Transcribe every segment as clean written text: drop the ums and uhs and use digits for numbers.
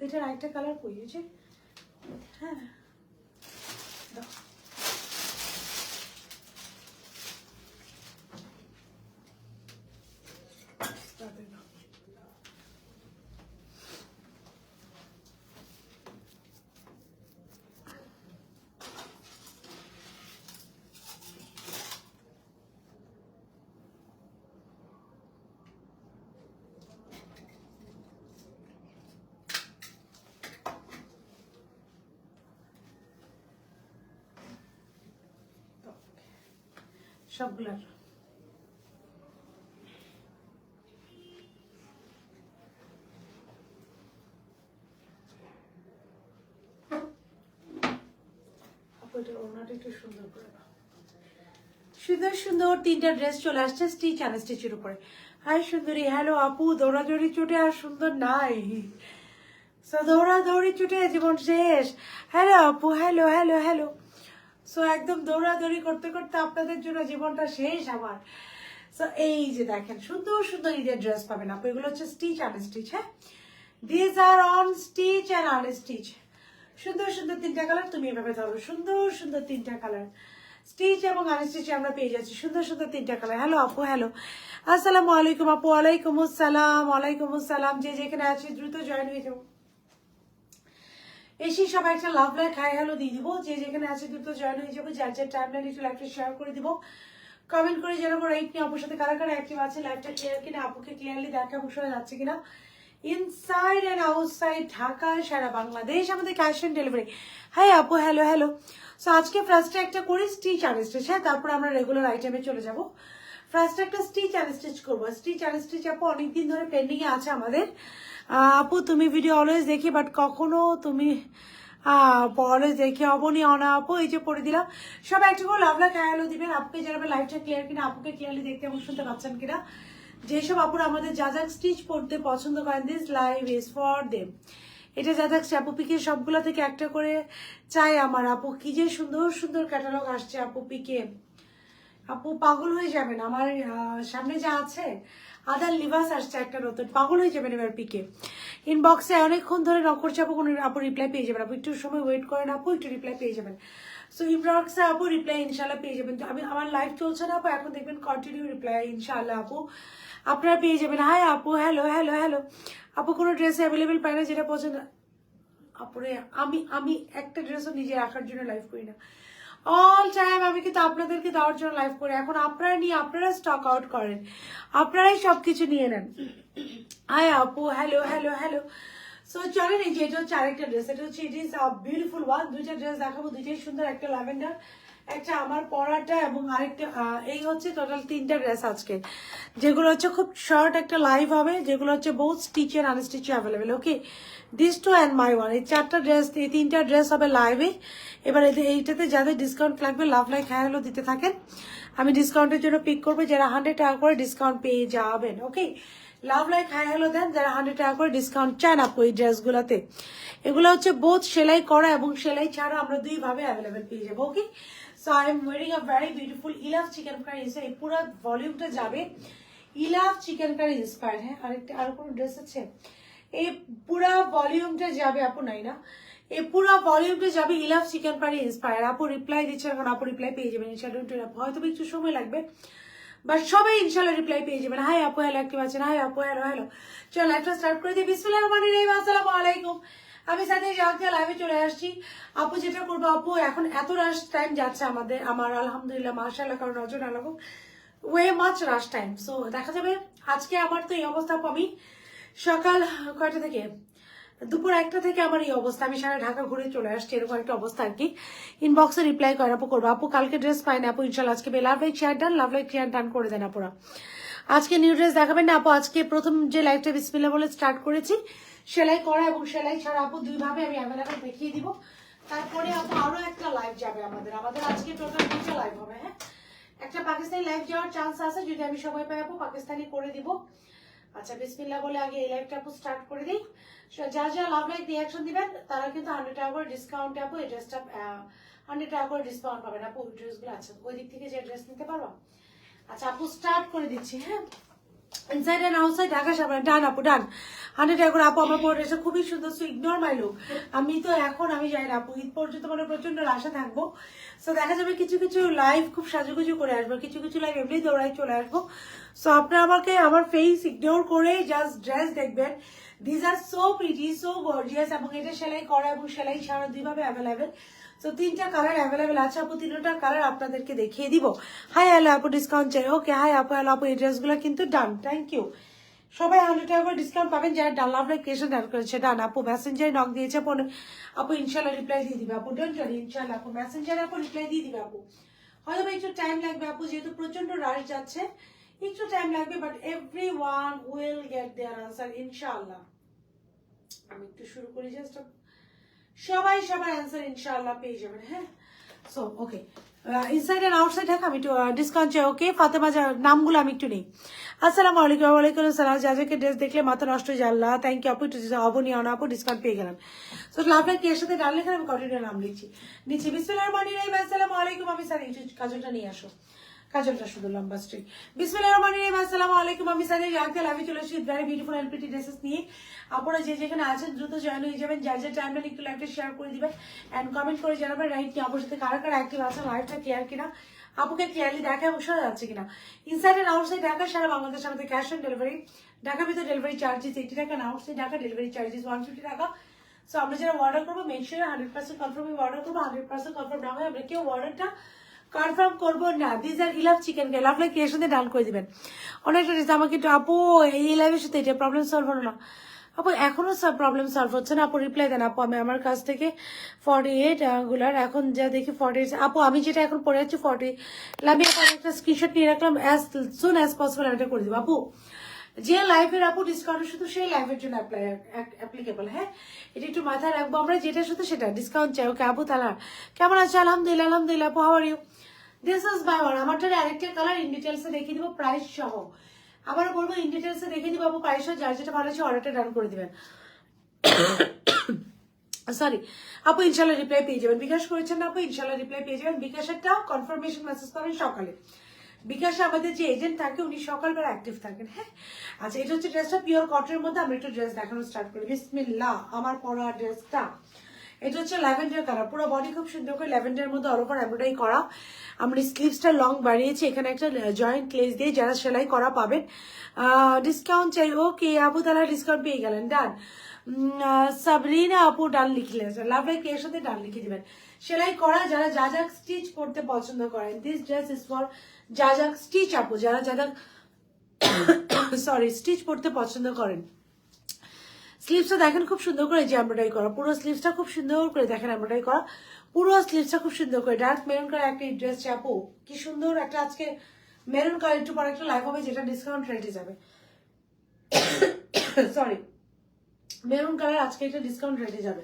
এটার আরেকটা কালার কই হয়েছে? হ্যাঁ দাও। সবগুলার ওনাটা একটু সুন্দর করে সুন্দর সুন্দর তিনটা ড্রেস চলে আসছে স্টিচ আনস্টিচের উপরে। হাই সুন্দরী, হ্যালো আপু। দৌড়াদৌড়ি চুটে আর সুন্দর নাই, সো দৌড়াদৌড়ি চুটে জীবন শেষ। হ্যালো আপু, হ্যালো হ্যালো হ্যালো। সো একদম দৌড়াদৌড়ি করতে করতে আপনাদের জন্য জীবনটা শেষ আমার। সো এই যে দেখেন সুন্দর সুন্দর ঈদের ড্রেস পাবেন আপু। এগুলো হচ্ছে স্টিচ আনস্টিচ। হ্যাঁ, this are unstitch and unstitch. সুন্দর সুন্দর তিনটা কালার, তুমি এভাবে ধরো। সুন্দর সুন্দর তিনটা কালার স্টিচ এবং আনস্টিচে আমরা পেয়ে যাচ্ছি সুন্দর সুন্দর তিনটা কালার। হ্যালো আপু, হ্যালো, আসসালামু আলাইকুম আপু। ওয়ালাইকুম আসসালাম, ওয়ালাইকুম আসসালাম। যে যেখানে আছে দ্রুত জয়েন হয়ে যাবো। এসে সবাই একটা লাভ লাইক হাই হ্যালো দিয়ে দিব। যে যেখানে আছে দ্রুত জয়েন হয়ে যাবো। যার যার টাইম লাইন একটু লাইভটা শেয়ার করে দিব। কমেন্ট করে জানাবো রাইট নিয়ে আপুর সাথে কারা কারা অ্যাক্টিভ আছে। লাইভটা ক্লিয়ার কিনা, আপুকে ক্লিয়ারলি দেখা শোনা যাচ্ছে কিনা। ইনসাইড অ্যান্ড আউটসাইড ঢাকা, সারা বাংলাদেশ আমাদের ক্যাশ অন ডেলিভারি। হাই আপু, হ্যালো হ্যালো। সো আজকে ফার্স্টে একটা করি স্টিচ আনস্টিচ। হ্যাঁ, তারপর আমরা রেগুলার আইটেমে চলে যাব। ফার্স্টে একটা স্টিচ আনস্টিচ করবো। স্টিচ আনস্টিচ আপু অনেকদিন ধরে পেন্ডিং এ আছে আমাদের। আপু তুমি ভিডিও অলওয়েজ দেখি, বাট কখনো তুমি অলওয়েজ দেখি অবনি অনা আপু। এই যে পড়ে দিলাম। সবাই একটু করে লাভ লাভ হ্যালো দিবেন। আপুকে জানাবেন লাইভটা ক্লিয়ার কিনা, আপুকে ক্লিয়ারলি দেখতে এবং শুনতে পাচ্ছেন কিনা। যেসব আপুরা আমাদের যা যা স্টিচ পড়তে পছন্দ করেন, this live is for them. এটা যা থাকছে আপু পিকে সবগুলো থেকে একটা করে চাই আমার। আপু কি যে সুন্দর সুন্দর ক্যাটালগ আসছে আপু পিকে, আপু পাগল হয়ে যাবেন। আমার সামনে যা আছে আদার লিভাস আসছে একটা নতুন, পাগল হয়ে যাবেন এবার পিকে। ইনবক্সে অনেকক্ষণ ধরে নক করছে আপু, কোনো আপু রিপ্লাই পেয়ে যাবেন। আপু একটু সময় ওয়েট করেন আপু, একটু রিপ্লাই পেয়ে যাবেন। সো ইনবক্সে আপু রিপ্লাই ইনশাল্লাহ পেয়ে যাবেন। আমি আমার লাইভ চলছে না আপু, এখন দেখবেন কন্টিনিউ রিপ্লাই ইনশাল্লাহ আপু আপনারা পেয়ে যাবেন। হাই আপু, হ্যালো হ্যালো হ্যালো। আপু কোনো ড্রেস অ্যাভেলেবেল পাই না যেটা পছন্দ। আপুরে আমি আমি একটা ড্রেসও নিজে রাখার জন্য লাইভ করি না, অল টাইম আমি কিন্তু আপনাদেরকে দেওয়ার জন্য লাইভ করি। এখন আপনারা নিয়ে আপনারা স্টক আউট করেন, আপনারাই সবকিছু নিয়ে নেন। হাই আপু, হ্যালো হ্যালো হ্যালো। সো চলেন, এই যে এটা হচ্ছে আরেকটা ড্রেস। এটা হচ্ছে ইট ইজ বিউটিফুল ওয়ান। দুইটা ড্রেস দেখাবো, দুইটাই সুন্দর। একটা ল্যাভেন্ডার, একটা আমার পরাটা, এবং আরেকটা এই হচ্ছে টোটাল তিনটা ড্রেস আজকে, যেগুলো হচ্ছে খুব শর্ট একটা লাইভ হবে, যেগুলো হচ্ছে বহুত স্টিচের আনস্টিচে available. Okay, this two and my one. এই চারটা ড্রেস, এই তিনটা ড্রেস হবে লাইভে। এবার এইটাতে যাদের ডিসকাউন্ট লাগবে লাভ লাইক হ্যালো দিতে থাকেন, আমি ডিসকাউন্টের জন্য পিক করবো। যারা 100 টাকা করে ডিসকাউন্ট পেয়ে যাবেন। ওকে, লাভ লাইক হাই হ্যালো দেন যারা 100 টাকা করে ডিসকাউন্ট চান আপু এই ড্রেসগুলোতে। এগুলো হচ্ছে বোথ সেলাই করা এবং সেলাই ছাড়া, আমরা দুইভাবে অ্যাভেলেবেল পেয়ে যাবো। Okay, so I am wearing a very beautiful ইলাভ চিকেন কারি। এই পুরো ভলিউমটা যাবে ইলাভ চিকেন কারি ইন্সপায়ার্ড। হ্যাঁ, আরেকটা আর কোনো ড্রেস আছে? এই পুরো ভলিউমটা যাবে আপু, নাই না, এই পুরো ভলিউমটা যাবে ইলাভ চিকেন কারি ইন্সপায়ার। আপু রিপ্লাই দিচ্ছে এখন, আপু রিপ্লাই পেয়ে যাবেন ইনশাআল্লাহ। হয়তো একটু সময় লাগবে, বাট সবাই ইনশাআল্লাহ রিপ্লাই পেয়ে যাবেন। হাই আপু, হ্যালো অ্যাক্টিভ আছেন? হাই আপু, হ্যালো হ্যালো। চলো লাইভটা স্টার্ট করে দিই। বিসমিল্লাহির রহমানির রহিম। আসসালামু আলাইকুম। আমি সাথে যাওয়াতে লাইভে চলে আসছি। আপু যেটা করবো আপু, এখন এত রাশ টাইম যাচ্ছে আমাদের, আমার আলহামদুলিল্লাহ মাশাআল্লাহ, কারণ নজর না লাগুক, ওয়ে মাচ রাশ টাইম। সো দেখা যাবে আজকে আমার তো এই অবস্থা। আমি সকাল কয়টা থেকে, দুপুর 1টা থেকে আমার এই অবস্থা। আমি সারা ঢাকা ঘুরে চলে আসছি, এরকম একটা অবস্থা আর কি। ইনবক্সে রিপ্লাই করে আপু করবো। আপু কালকে ড্রেস পাই না আপু, ইনশাল্লাহ আজকে love like share done, love like share done করে দেন আপুরা। আজকে নিউ ড্রেস দেখাবেন না আপু? আজকে প্রথম যে লাইভটা বিসমিল্লাহ বলে স্টার্ট করেছি, সেলাই করা এবং সেলাই ছাড়া আপু দুইভাবে আমি অ্যাভেলেবেল দেখিয়ে দিব। তারপরে আপু আরো একটা লাইভ যাবে আমাদের আজকে টোটাল 2টা লাইভ হবে। হ্যাঁ, একটা পাকিস্তানি লাইভ যাওয়ার চান্স আছে, যদি আমি সময় পাই আপু পাকিস্তানি করে দিব। আচ্ছা বিসমিল্লাহ বলে আগে এই লাইভটা আপু স্টার্ট করে দিই। যা যা লাভ লাইক রিয়াকশন দিবেন তারা কিন্তু 100 টাকা করে ডিসকাউন্টে আপু এই ড্রেসটা 100 টাকা করে ডিসকাউন্ট পাবেন আপু। ড্রেসগুলো আছে ওই দিক থেকে যে ড্রেস নিতে পারবো। আচ্ছা আপু স্টার্ট করে দিচ্ছি। হ্যাঁ, ইনসাইড অ্যান্ড আউটসাইড ঢাকা সাবান ডান আপু ডান 100 টাকা করে আপু আমার পরে এসে খুবই সুন্দর। সো ইগনোর মাই লুক। আমি তো এখন আমি যাই না আপু, ঈদ পর্যন্ত মানে প্রচন্ড আশা থাকবো। সো দেখা যাবে কিছু কিছু লাইভ খুব সাজুগুজু করে আসবো, কিছু কিছু লাইভ এমনি দৌড়াই চলে আসবো। সো আপনারা আমাকে আমার ফেস ইগনোর করে জাস্ট ড্রেস দেখবেন। This are so pretty, so gorgeous, এবং এটা সেলাই করা এবং সেলাই ছাড়া দুইভাবে অ্যাভেলেবেল। তো 3টা কালার অ্যাভেলেবেল আছে আপু, 3টা কালার আপনাদেরকে দেখিয়ে দিব। হাই হ্যালো আপু, ডিসকাউন্ট চাই। ওকে হাই আপু, হ্যালো আপু, এই ড্রেসগুলো কিন্তু ডান। Thank you. সবাই 100 টাকা করে ডিসকাউন্ট পাবেন যারা ডান লাভ ক্রিয়েশন ডান করেছে। ডান আপু মেসেঞ্জারে নক দিয়েছে আপু ইনশাল্লাহ রিপ্লাই দিয়ে দিবে আপু, ডোন্ট ওয়ারি, ইনশাল্লাহ আপু মেসেঞ্জারে আপু রিপ্লাই দিয়ে দিবে আপু। হয়তো একটু টাইম লাগবে আপু, যেহেতু প্রচন্ড রাশ যাচ্ছে একটু টাইম লাগবে, but everyone will get their answer ইনশাআল্লাহ। আমি একটু শুরু করি জাস্ট, সবাই সবার অ্যান্সার ইনশাআল্লাহ পেয়ে যাবেন। হ্যাঁ, so okay, inside and outside Dhaka আমি একটু ডিসকাউন্ট চাই। ওকে ফাতেমা, নামগুলো আমি একটু নেই। আসসালামু আলাইকুম। ওয়ালাইকুম আসসালাম। যাদেরকে ড্রেস দেখলে মাথা নষ্ট হয়ে যায়, আল্লাহ থ্যাংক ইউ আপু, একটু অবনী অনা আপু ডিসকাউন্ট পেয়ে গেলাম। সো লাভটা কি এর সাথে ডাল লেখা, আমি কন্টিনিউ নাম লিখছি নিচে। বিসমিল্লাহির রহমানির রহিম। আসসালামু আলাইকুম। আমি স্যার একটু কাজলটা নিয়ে আসো, কাজলটা শুধু লম্বা স্ট্রিক। বিসমিল্লাহির রহমানির রহিম। আসসালামু আলাইকুম। আমি সানি রাখতে আমি চলে এসেছি very beautiful and pretty dresses নিয়ে। আপনারা যে যেখানে আছেন দ্রুত জয়েন হয়ে যাবেন, যার যার টাইমটা একটু লাইভটা শেয়ার করে দিবেন এন্ড কমেন্ট করে জানাবেন রাইট কি আপুর সাথে কারা কারা অ্যাক্টিভ আছে, লাইভটা ক্লিয়ার কিনা, আপুকে ক্লিয়ারলি দেখা এবং শোনা যাচ্ছে কিনা। ইনসাইড এন্ড আউটসাইড ঢাকা সারা বাংলাদেশ আমাদের ক্যাশ অন ডেলিভারি। ঢাকার ভিতরে ডেলিভারি চার্জেস 80 টাকা, আউটসাইড ঢাকা ডেলিভারি চার্জেস 150 টাকা। সো আমরা যারা অর্ডার করবো মেক শিওর 100% কনফার্ম অর্ডার করবো। 100% কনফার্ম না হয় আমরা কেউ অর্ডারটা কনফার্ম করবো না। দিস আর ইলাভ চিকেন কে লাভ লাইক এর সাথে ডান করে দিবেন। অনেকটা ডিস আমাকে একটু আপু এই লাইভের সাথে এটা প্রবলেম সলভ হলো না আপু, এখনো সব প্রবলেম সলভ হচ্ছে না আপু, রিপ্লাই দেন আপু। আমি আমার কাছ থেকে 48 গুলার এখন যা দেখি 48 আপু, আমি যেটা এখন পড়ে যাচ্ছি 40। আমি এখন একটা স্ক্রিনশট নিয়ে রাখলাম, অ্যাজ সুন অ্যাজ পসিবল আমি এটা করে দিব আপু। যে লাইফের আপু ডিসকাউন্ট শুধু সেই লাইফের জন্য অ্যাপ্লিকেবল। হ্যাঁ, এটা একটু মাথায় রাখবো আমরা, যেটা শুধু সেটা ডিসকাউন্ট চাই। ওকে আপু তালা কেমন আছে? আলহামদুলিল্লাহ আলহামদুলিল্লাহ আপু, how are you? This is by one. আমারটার আরেকটা কালার ইন ডিটেলসে দেখিয়ে দিব প্রাইস সহ। আবারও বলবো ইন ডিটেলসে দেখিয়ে দিব আপু প্রাইস সহ, যার যেটা ভালো আছে অর্ডারটা ডান করে দিবেন। সরি আপু, ইনশাল্লাহ রিপ্লাই পেয়ে যাবেন। বিকাশ করেছেন না আপু, ইনশাল্লাহ রিপ্লাই পেয়ে যাবেন। বিকাশেরটা কনফার্মেশন মেসেজ করেন সকালে। বিকাশে আমাদের যে এজেন্ট থাকে উনি সকালবেলা অ্যাক্টিভ থাকেন। হ্যাঁ, আচ্ছা এটা হচ্ছে ড্রেসটা পিওর কটনের মধ্যে। আমরা একটু ড্রেস দেখানো স্টার্ট করি। বিসমিল্লাহ। আমার পরা ড্রেসটা এটা হচ্ছে ল্যাভেন্ডার কালার, পুরো বডি খুব সুন্দর করে ল্যাভেন্ডার মধ্যে অল ওভার এমব্রয়ডারি করা। আমরা স্লিভসটা লং বাড়িয়েছি, এখানে একটা জয়েন্ট লেস দিয়ে যারা সেলাই করা পাবেন। ডিসকাউন্ট চাই। ওকে আপু তাহলে ডিসকাউন্ট পেয়ে গেলেন, ডান। সাবরিনা আপু ডান লিখলেন, লাভ লাইক এর সাথে ডান লিখে দিবেন। সেলাই করা যারা যা যা স্টিচ করতে পছন্দ করেন, দিস ড্রেস ইজ ফর যা যা স্টিচ আপু, যারা যারা সরি স্টিচ করতে পছন্দ করেন। স্লিভসটা দেখেন খুব সুন্দর করে যে এমব্রয়ডারি করা, পুরো স্লিভসটা খুব সুন্দর করে দেখেন এমব্রয়ডারি করা, পুরো স্লিভসটা খুব সুন্দর করে। ডার্ক মেরুন কালার একটা ড্রেস আপু, কি সুন্দর একটা আজকে মেরুন কালার একটু পরে একটা লাইভ হবে যেটা ডিসকাউন্ট রেটে যাবে। সরি, মেরুন কালার আজকে এটা ডিসকাউন্ট রেটে যাবে।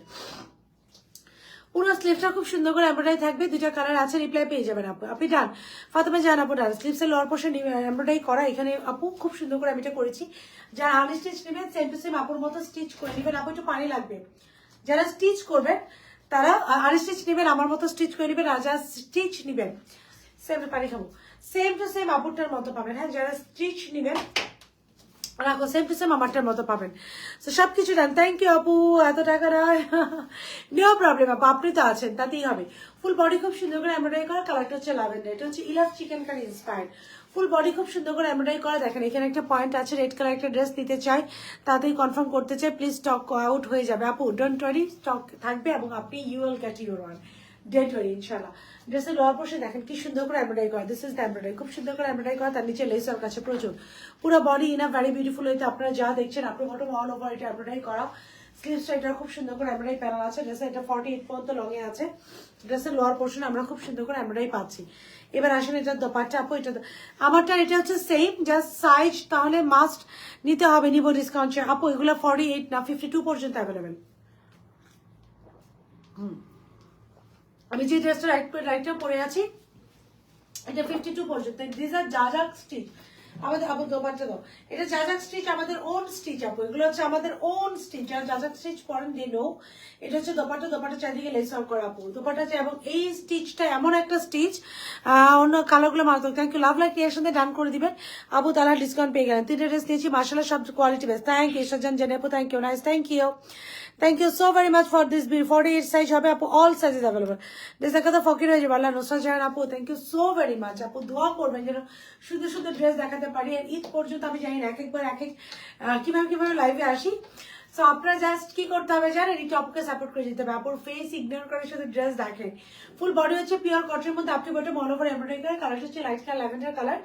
পুরো স্লিভটা খুব সুন্দর করে এমব্রয়ডারি থাকবে, দুইটা কালার আছে, রিপ্লাই পেয়ে যাবেন আপু। আপনি ডান ফাতেমা জান আপু ডান। স্লিভসের লোয়ার পোর্শন এমব্রয়ডারি করা, এখানে আপু খুব সুন্দর করে আমি এটা করেছি। যারা আনস্টিচ নেবেন সেম টু সেম আপুর মতো স্টিচ করে নেবেন আপু, একটু পানি লাগবে। যারা স্টিচ করবেন তারা আনস্টিচ নেবেন, আমার মতো স্টিচ করে নেবেন। আর যারা স্টিচ নেবেন সেম পানি খাবো, সেম টু সেম আপুরটার মতো পাবেন। হ্যাঁ, যারা স্টিচ নেবেন রাখো সেম টু সেম আমারটার মতো পাবেন। তো সবকিছু ডান। থ্যাংক ইউ আপু, এত টাকা নয়, নো প্রবলেম আপু, আপনি তো আছেন তাতেই হবে। ফুল বডি খুব সুন্দর করে এমব্রয়ডারি করা, কালারটা হচ্ছে ল্যাভেন্ডার, এটা হচ্ছে ইলাভ chikankari inspired. Full body খুব সুন্দর করে এমব্রয়ডারি করা, দেখেন এখানে একটা পয়েন্ট আছে, রেড কালার একটা ড্রেস নিতে চাই, তাতেই কনফার্ম করতে চাই, প্লিজ স্টক আউট হয়ে যাবে আপু, ডোন্ট ওয়ারি, স্টক থাকবে এবং আপনি you will get your one, don't worry ইনশাল্লাহ। ড্রেসের লোয়ার পোর্শন দেখেন কি সুন্দর করে এমব্রয়ডারি করা, দিস ইজ দ্য এমব্রয়ডারি, খুব সুন্দর করে এমব্রয়ডারি করা, তার নিচে লেস ওর কাছে প্রচুর, পুরো বডি ইনা ভেরি বিউটিফুল হয়েছে। আপনারা যা দেখছেন আপনার ফটো অল ওভার এটা এমব্রয়ডারি করা। স্লিভসটা এটা খুব সুন্দর করে এমব্রয়ডারি প্যানেল আছে, ড্রেসে এটা 48 পর্যন্ত লংয়ে আছে। ড্রেসের লোয়ার পোর্শন আমরা খুব সুন্দর করে এমব্রয়ডারি পাচ্ছি। এবার আসেন এটা দোপাট্টা আপু, এটা আমারটা এটা হচ্ছে সেম, জাস্ট সাইজ তাহলে মাস্ট নিতে হবে, নিব ডিসকাউন্ট আপু। এগুলো 48 না 52 পর্যন্ত অ্যাভেলেবেল। আমি যে ড্রেসটা রাইটটা পরে আছি এটা 52 পর্যন্ত। দিস আর যা যা স্টিচ আমাদের আপু দোপাট্টা দাও, এটা জাজাক স্টিচ, আমাদের ওন স্টিচ আপু, এগুলো হচ্ছে আমাদের ওন স্টিচ, যারা জাজাক স্টিচ পরেন দে নো। এটা হচ্ছে দোপাট্টা, দোপাট্টা চারিদিকে লেস ওয়ার্ক করা আপু দোপাট্টা, এবং এই স্টিচটা এমন একটা স্টিচ, অন্য কালারগুলো মারাত্মক। Thank you, love like creation দিয়ে ডান করে দিবেন আপু, তারা ডিসকাউন্ট পেয়ে গেলেন। 3টা ড্রেস নিয়েছি মাশাআল্লাহ, সব কোয়ালিটি বেস্ট। থ্যাংক ইউ সজ্জন জেনে আপু, thank you, nice, thank you, thank you so very much for this 48 size হবে আপু, অল সাইজেস অ্যাভেলেবল। ড্রেস কথা ফকির হয়ে যাবে আল্লাহ, নুসরাত জাহান আপু thank you so very much আপু, দোয়া করবেন যেন শুধু শুধু ড্রেস দেখাতে পারি। আর ঈদ পর্যন্ত আমি জানি না এক একবার এক এক কিভাবে লাইভে আসি। সো আপনারা জাস্ট কি করতে হবে জানেন, একটু আপুকে সাপোর্ট করে যেতে হবে। আপুর ফেস ইগনোর করে শুধু ড্রেস দেখেন। ফুল বডি হচ্ছে পিওর কটনের মধ্যে, আপনি বটে মনে করে এমব্রয়ডারি করে, কালার হচ্ছে লাইট কালার ল্যাভেন্ডার কালার।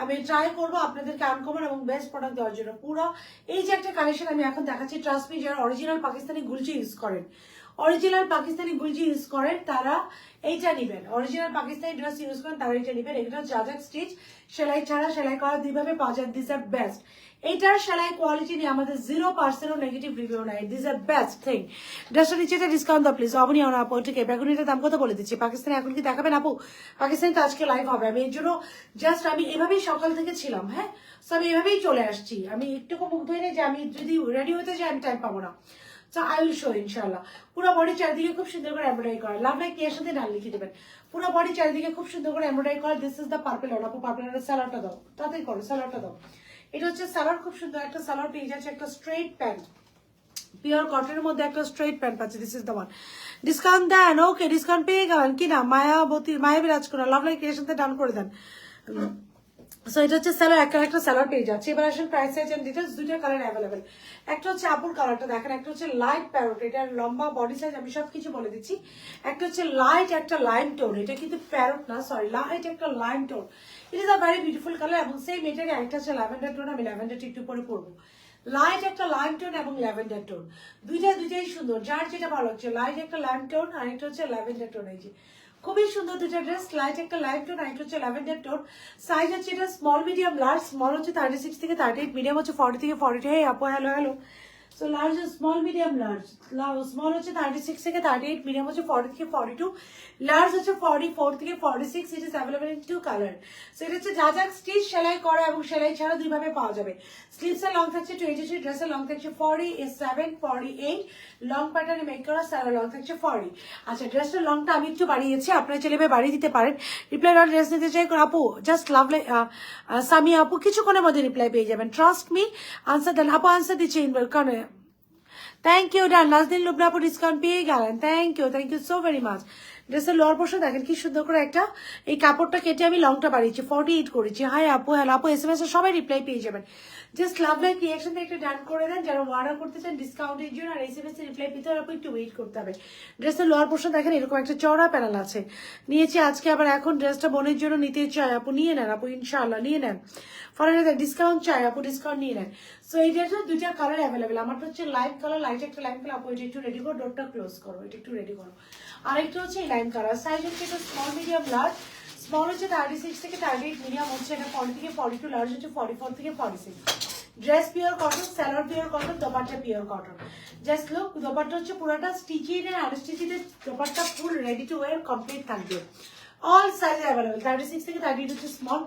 আমি ট্রাই করবো আপনাদেরকে আনকমন এবং বেস্ট প্রোডাক্ট দেওয়ার জন্য। পুরো এই যে একটা কালেকশন আমি এখন দেখাচ্ছি, ট্রাস্ট মি, যারা অরিজিনাল পাকিস্তানি গুলজি ইউজ করেন, অরিজিনাল পাকিস্তানি গুলজি ইউজ করেন তারা এইটা নিবেন, অরিজিনাল পাকিস্তানি ড্রেস ইউজ করেন তারা এটা নিবেন। এটা জাজাক স্টিচ, সেলাই ছাড়া, সেলাই করা দুইভাবে পাওয়া যায়, দিস আর বেস্ট। এইটার সেলাই কোয়ালিটি নিয়ে আমাদের 0% নেগেটিভ রিভিউ নাই, দিস আর বেস্ট থিং। ড্রেসটা নিচে এটা ডিসকাউন্ট দাও প্লিজ, অবনি আপু, ঠিক আছে এখন এটার দাম কত বলে দিচ্ছি। পাকিস্তানে এখন কি দেখাবেন আপু? পাকিস্তানে তো আজকে লাইভ হবে, আমি এর জন্য জাস্ট আমি এভাবেই সকাল থেকে ছিলাম, হ্যাঁ, সো আমি এভাবেই চলে আসছি। আমি একটুকু মুগ্ধ হয়ে যে আমি যদি রেডি হতে যাই আমি টাইম পাবো না। সো আই উইল শো ইনশাআল্লাহ। পুরো বডি চারিদিকে খুব সুন্দর করে এমব্রয়ডারি করা, লাভ লাইক এর সাথে নাম লিখে দেবেন। পুরো বডি চারিদিকে খুব সুন্দর করে এমব্রয়ডারি করা, this is the purple on আপু, পার্পল সালোয়ারটা দাও, তাড়াতাড়ি করো, সালোয়ারটা দাও। এটা হচ্ছে সালোয়ার, খুব সুন্দর একটা সালোয়ার পেয়ে যাচ্ছে, একটা স্ট্রেট প্যান্ট, পিওর কটনের মধ্যে একটা স্ট্রেট প্যান্ট পাচ্ছে, this is the one. Discount দেন, ওকে ডিসকাউন্ট পেয়ে গেলেন কি না, মায়াবী রাজকুমার, লাভ লাইক এর সাথে ডান করে দেন। সো এটা হচ্ছে স্যালার, একটা স্যালার পেয়ে যাচ্ছে। এবার আসেন প্রাইস সাইজ এন্ড ডিটেইলস, দুইটা কালার অ্যাভেলেবেল। একটা হচ্ছে আপুর কালারটা দেখেন, একটা হচ্ছে লাইট প্যারোট, এটার লম্বা বডি সাইজ আমি সবকিছু বলে দিচ্ছি। একটা হচ্ছে লাইট একটা লাইম টোন, এটা কিন্তু প্যারোট না, সরি, লাইট একটা lime tone. It is a very beautiful colour, এবং সেম এটারই একটা হচ্ছে ল্যাভেন্ডার টোন, আমি ল্যাভেন্ডারটা একটু পরে পরবো। লাইট একটা লাইম টোন এবং ল্যাভেন্ডার টোন, দুইটাই সুন্দর, যার যেটা ভালো লাগছে। লাইট একটা লাইম টোন আর একটা হচ্ছে ল্যাভেন্ডার টোন, এই যে খুবই সুন্দর দুটো ড্রেস, লাইট একটা লাইট টোন আর একটা হচ্ছে ল্যাভেন্ডার টোন। সাইজ হচ্ছে এটা স্মল মিডিয়াম লার্জ, স্মল হচ্ছে 36 থেকে 38, মিডিয়াম হচ্ছে 40 থেকে 42। হে আপু hello hello. So large small medium large, small হচ্ছে 36 থেকে 38, মিডিয়াম হচ্ছে 40 থেকে 42, লার্জ হচ্ছে 44 থেকে 46। It is available in 2 colour. So এটা হচ্ছে জাজাক স্টিচ, সেলাই করা এবং সেলাই ছাড়া দুইভাবে পাওয়া যাবে। স্লিভস এর লং থাকছে 23, ড্রেসের লং থাকছে 47, 48, লং প্যাটার্নে মেক করা, সালোয়ার লং থাকছে 40। আচ্ছা ড্রেসটার লংটা আমি একটু বাড়িয়েছি, আপনারা চাইলে বাড়িয়ে দিতে পারেন। রিপ্লাই অন ড্রেস নিতে চাই আপু, জাস্ট লাভলি সামিয়া আপু কিছুক্ষণের মধ্যে রিপ্লাই পেয়ে যাবেন, ট্রাস্ট মি। আনসার দেন আপু, আনসার দিচ্ছি কারণ থ্যাংক ইউ ডান, লাস্ট দিন লুবনা আপু ডিসকাউন্ট পেয়ে গেলেন, thank you so very much. ড্রেসের লোয়ার পোর্শন দেখেন কি সুন্দর করে একটা, এই কাপড়টা কেটে আমি লংটা বাড়িয়েছি, 48 করেছি। হাই আপু হ্যালো আপু, SMS এ সবাই রিপ্লাই পেয়ে যাবেন। জাস্ট লাভ লাইক রিয়াকশন দিয়ে একটা ডান করে দেন যারা অর্ডার করতে চান ডিসকাউন্টের জন্য, আর SMS এ রিপ্লাই পেতে হলে আপু একটু ওয়েট করতে হবে। ড্রেসের লোয়ার পোর্শন দেখেন এরকম একটা চওড়া প্যানেল আছে, নিয়েছি আজকে আবার, এখন ড্রেসটা বোনের জন্য নিতে চাই আপু, নিয়ে নেন আপু ইনশাআল্লাহ, নিয়ে নেন। ফরেন ডিসকাউন্ট চাই আপু, ডিসকাউন্ট নিয়ে নেন। সো এই ড্রেসের দুইটা কালার অ্যাভেলেবেল, আমারটা হচ্ছে লাইট কালার, লাইট একটা লাইম কালার আপু, এটা একটু রেডি করো, ডোরটা ক্লোজ করো, এটা একটু রেডি করো। আরেকটা হচ্ছে এই লাইম কালার, সাইজ হচ্ছে এটা স্মল মিডিয়াম লার্জ, স্মল হচ্ছে 36 থেকে 38, মিডিয়াম হচ্ছে এটা 40 থেকে 42, লার্জ হচ্ছে 44 থেকে 46। Dress pure cotton, salwar pure cotton, dupatta pure cotton. Just look, dupatta হচ্ছে পুরোটা স্টিচিং এর আনস্টিচিং এর, dupatta full ready to wire complete থাকবে। অল সাইজ অ্যাভেলেবল, 36 থেকে 38 হচ্ছে স্মল,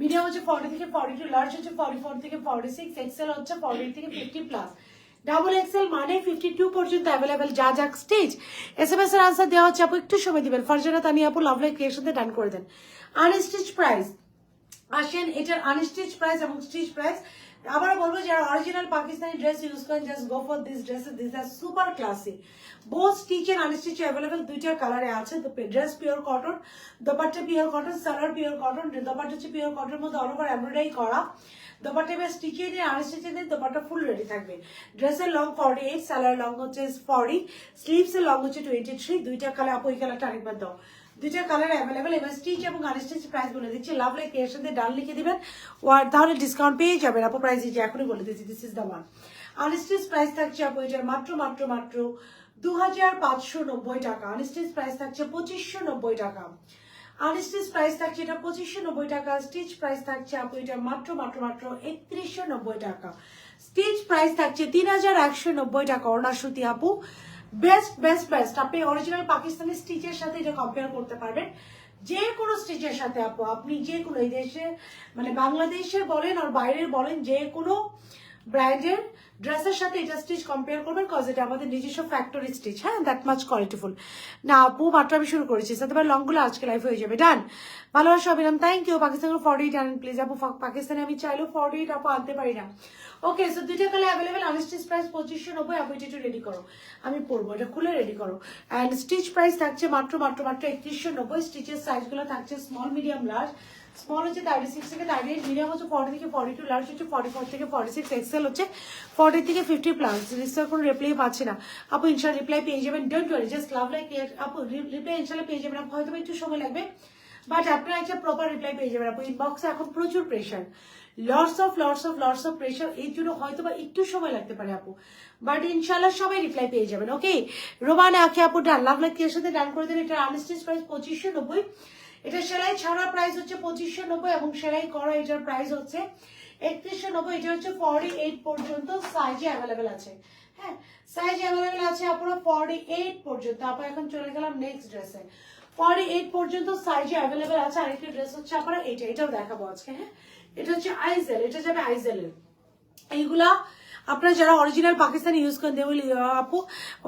মিডিয়াম হচ্ছে 40 থেকে 42, লার্জ হচ্ছে 44 থেকে 46, এক্সেল হচ্ছে 48 থেকে 50 প্লাস, ডাবল এক্সেল মানে 52 পর্যন্ত অ্যাভেলেবেল জাজাক স্টিচ। SMS এর আনসার দেওয়া হচ্ছে আপু, একটু সময় দিবেন। ফারজানা তানিয়া আপু লাভ লাইক ক্রিয়েশন দিয়ে ডান করে দেন। আনস্টিচ প্রাইস আসেন, এটার আনস্টিচ প্রাইস এবং স্টিচ প্রাইস আবারও বলবো, যারা অরিজিনাল পাকিস্তানি ড্রেস ইউজ করেন just go for this dresses, this are super classy. Both stitch and unstitch available, দুইটা কালারে আছে। Dress pure cotton, dupatta pure cotton, salwar pure cotton. Dupatta হচ্ছে পিওর কটনের মধ্যে অল ওভার এমব্রয়ডারি করা, দোপাট্টা এবার স্টিচে নিয়ে আনস্টিচে নিয়ে দোপাট্টা ফুল রেডি থাকবে। ড্রেসের লং 48, সালোয়ার লং হচ্ছে 40, স্লিভস এর লং হচ্ছে 23। দুইটা কালার আপু, এই কালারটা আরেকবার দাও, দুইটা কালার অ্যাভেলেবেল। এবার স্টিচ এবং আনস্টিচ প্রাইস বলে দিচ্ছি, লাভ লাইক এর সাথে ডান লিখে দিবেন, তাহলে ডিসকাউন্ট পেয়ে যাবেন আপু। প্রাইস দিচ্ছি এখনই বলে দিচ্ছি, this is the one. Unstitch price থাকছে আপু এটার মাত্র 2590 টাকা। আনস্টিচ প্রাইস থাকছে 2590 টাকা। আনস্টিচ প্রাইস থাকছে এটা 2590 টাকা। স্টিচ প্রাইস থাকছে আপু এটা মাত্র 3190 টাকা। স্টিচ প্রাইস থাকছে 3190 টাকা। ওনার সুতি আপু বেস্ট বেস্ট বেস্ট, আপনি অরিজিনাল পাকিস্তানি স্টিচের সাথে এটা কম্পেয়ার করতে পারবেন। যে কোনো স্টিচের সাথে আপু, আপনি যে কোনো এই দেশে মানে বাংলাদেশের বলেন আর বাইরের বলেন, যে কোনো ব্র্যান্ডের ড্রেসের সাথে এটা স্টিচ কম্পেয়ার করবেন, কজ এটা আমাদের নিজস্ব ফ্যাক্টরি স্টিচ। হ্যাঁ, দ্যাট মাচ কোয়ালিটিফুল না আপু। মাত্র আমি শুরু করেছি, তারপর লংগুলো আজকে লাইফ হয়ে যাবে। ডান, ভালোবাসা অভিরাম, থ্যাংক ইউ। পাকিস্তানের 48 আনেন প্লিজ আপু। পাকিস্তানে আমি চাইলেও 48 আপু আনতে পারি না। ওকে, সো দুইটা কালার অ্যাভেলেবেল। আনস্টিচ প্রাইস 2590 আপু। এটা একটু রেডি করো, আমি পরবো, এটা খুলে রেডি করো। অ্যান্ড স্টিচ প্রাইস থাকছে মাত্র 3190। স্টিচের সাইজগুলো থাকছে স্মল, মিডিয়াম, লার্জ। স্মল হচ্ছে 36 থেকে 38, মিডিয়াম হচ্ছে 40 থেকে 42, লার্জ হচ্ছে 44 থেকে 46, এক্সেল হচ্ছে 40 থেকে 50 প্লাস। রিস্টার কোনো রিপ্লাই পাচ্ছি না আপু, ইনশাল্লাহ রিপ্লাই পেয়ে যাবেন। Don't worry, just love like আপু, রিপ্লাই ইনশাল্লাহ পেয়ে যাবেন আপু, হয়তো একটু সময় লাগবে, বাট আপনারা একটা প্রপার রিপ্লাই পেয়ে যাবেন আপু। ইনবক্সে এখন প্রচুর প্রেশার, লটস অফ প্রেশার, এই জন্য হয়তো বা একটু সময় লাগতে পারে আপু, বাট ইনশাল্লাহ সবাই রিপ্লাই পেয়ে যাবেন। ওকে, রোমানে আঁকে আপু ডান, লাভ লাইক এর সাথে ডান করে দেন। এটা আনস্টিচ প্রাইস 2590। এটা সেলাই ছাড়া প্রাইস হচ্ছে 2590 এবং সেলাই করা এটার প্রাইস হচ্ছে 3190। এটা হচ্ছে 48 পর্যন্ত সাইজে অ্যাভেলেবেল আছে। হ্যাঁ, সাইজ অ্যাভেলেবেল আছে আপনারা 48 পর্যন্ত। আপু এখন চলে গেলাম নেক্সট ড্রেসে। 48 পর্যন্ত সাইজে অ্যাভেলেবেল আছে। আরেকটি ড্রেস হচ্ছে আপনারা এটাও দেখাবো আজকে। হ্যাঁ, এটা হচ্ছে আইজেল, এটা যাবে আইজেলের। এইগুলা আপনারা যারা অরিজিনাল পাকিস্তানি ইউজ করেন দেবো আপু,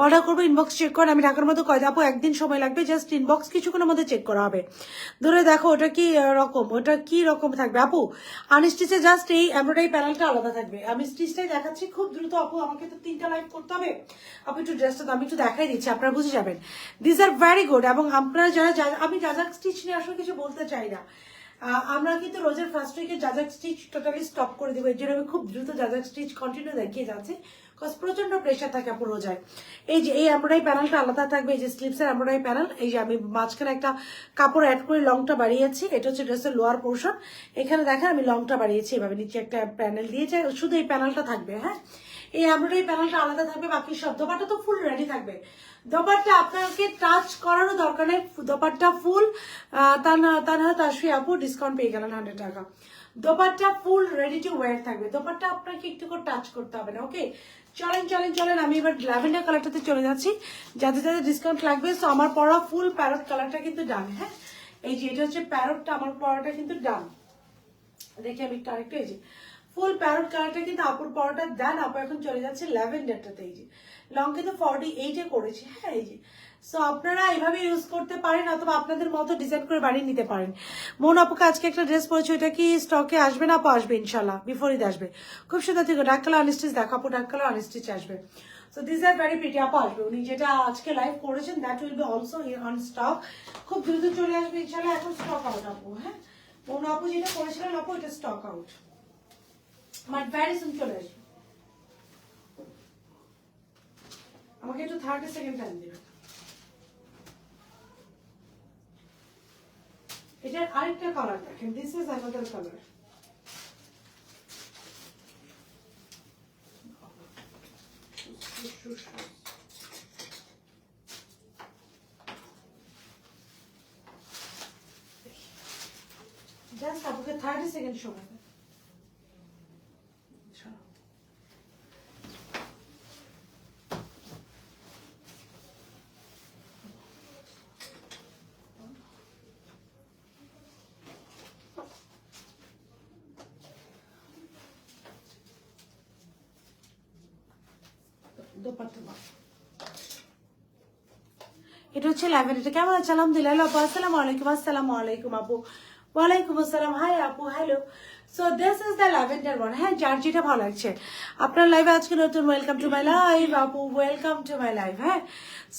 অর্ডার করবো, ইনবক্স চেক করেন। আমি ঢাকার মতো কয় আপু, একদিন সময় লাগবে, জাস্ট ইনবক্স কিছুক্ষণের মধ্যে চেক করা হবে। ধরে দেখো ওটা কি রকম, ওটা কি রকম থাকবে আপু। আনস্টিচে জাস্ট এই এমব্রয়ডারি প্যানেলটা আলাদা থাকবে। আমি স্টিচটাই দেখাচ্ছি খুব দ্রুত আপু, আমাকে তো 3টা লাইভ করতে হবে আপু। একটু ড্রেসটা আমি একটু দেখাই দিচ্ছি, আপনারা বুঝে যাবেন। This are very good. এবং আপনারা যারা, আমি যাজাক স্টিচ নিয়ে আসলে কিছু বলতে চাই না। আমরা কিন্তু রোজের ফার্স্ট উইকে জাজাক স্টিচ টোটালি স্টপ করে দেবো। এর জন্য আমি খুব দ্রুত জাজাক স্টিচ কন্টিনিউ দেখিয়ে যাচ্ছি, কজ প্রচন্ড প্রেশার থাকে আপু রোজায়। এই যে এই এমব্রয়ডারি প্যানেলটা আলাদা থাকবে, এই যে স্লিপসের এমব্রয়ডারি প্যানেল। এই যে আমি মাঝখানে একটা কাপড় অ্যাড করে লংটা বাড়িয়েছি, এটা হচ্ছে ড্রেসের লোয়ার পোর্শন। এখানে দেখেন আমি লংটা বাড়িয়েছি এভাবে, নিচে একটা প্যানেল দিয়েছে, শুধু এই প্যানেলটা থাকবে। হ্যাঁ, এই এমব্রয়ডারি প্যানেলটা আলাদা থাকবে, বাকি সব। দোপাট্টা তো ফুল রেডি থাকবে। দোপাট্টা আপনাকে টাচ করারও দরকার নেই, দোপাট্টা ফুল। তানহা তাশফি আপু ডিসকাউন্ট পেয়ে গেলেন 100 টাকা। Dupatta full ready to wire থাকবে, দোপাট্টা আপনাকে একটু করে টাচ করতে হবে না। ওকে, চলেন আমি এবার ল্যাভেন্ডার কালারটাতে চলে যাচ্ছি, যাদের যাদের ডিসকাউন্ট লাগবে। সো আমার পরা ফুল প্যারট কালারটা কিন্তু ডান। হ্যাঁ, এই যে এটা হচ্ছে প্যারটটা, আমার পরাটা কিন্তু ডান। দেখি আমি একটু আরেকটু, এই যে ফুল প্যারট কালারটা কিন্তু আপুর পরাটা ডান। আপু এখন চলে যাচ্ছে ল্যাভেন্ডারটাতে। এই যে লং কিন্তু 48-এ করেছি। হ্যাঁ, এই যে সো আপনারা এইভাবে ইউজ করতে পারেন, অথবা আপনাদের মতো ডিজাইন করে বানিয়ে নিতে পারেন। মন আপুকে আজকে একটা ড্রেস পরেছে, ওইটা কি স্টকে আসবে না আপু? আসবে ইনশাল্লাহ, বিফোর ঈদ আসবে। খুব সুন্দর থেকে ডার্ক কালার আনস্টিচ দেখো আপু, ডার্ক কালার আনস্টিচ আসবে। So this are very pretty আপু, আসবে। উনি যেটা আজকে লাইভ করেছেন that will be also on stock, খুব দ্রুত চলে আসবে ইনশাল্লাহ। এখন স্টক আউট আপু। হ্যাঁ, মন আপু যেটা করেছিলেন আপু, এটা stock out, but very soon চলে আসবে। আমাকে একটু 30 সেকেন্ড টাইম দেবে। এটার আরেকটা কালার দেখেন, this is another colour. Just আপনাকে 30 সেকেন্ড সময় দেন। এটা হচ্ছে ল্যাভেন্ডার। কেমন আছে? আলহামদুলিল্লাহ আপু। আসসালামু আলাইকুম আপু। ওয়ালাইকুম আসসালাম। হাই আপু, hello. So this is the lavender one. হ্যাঁ, যার যেটা ভালো লাগছে। আপনার লাইভে আজকে নতুন, ওয়েলকাম টু মাই লাইভ আপু, ওয়েলকাম টু মাই লাইভ। হ্যাঁ,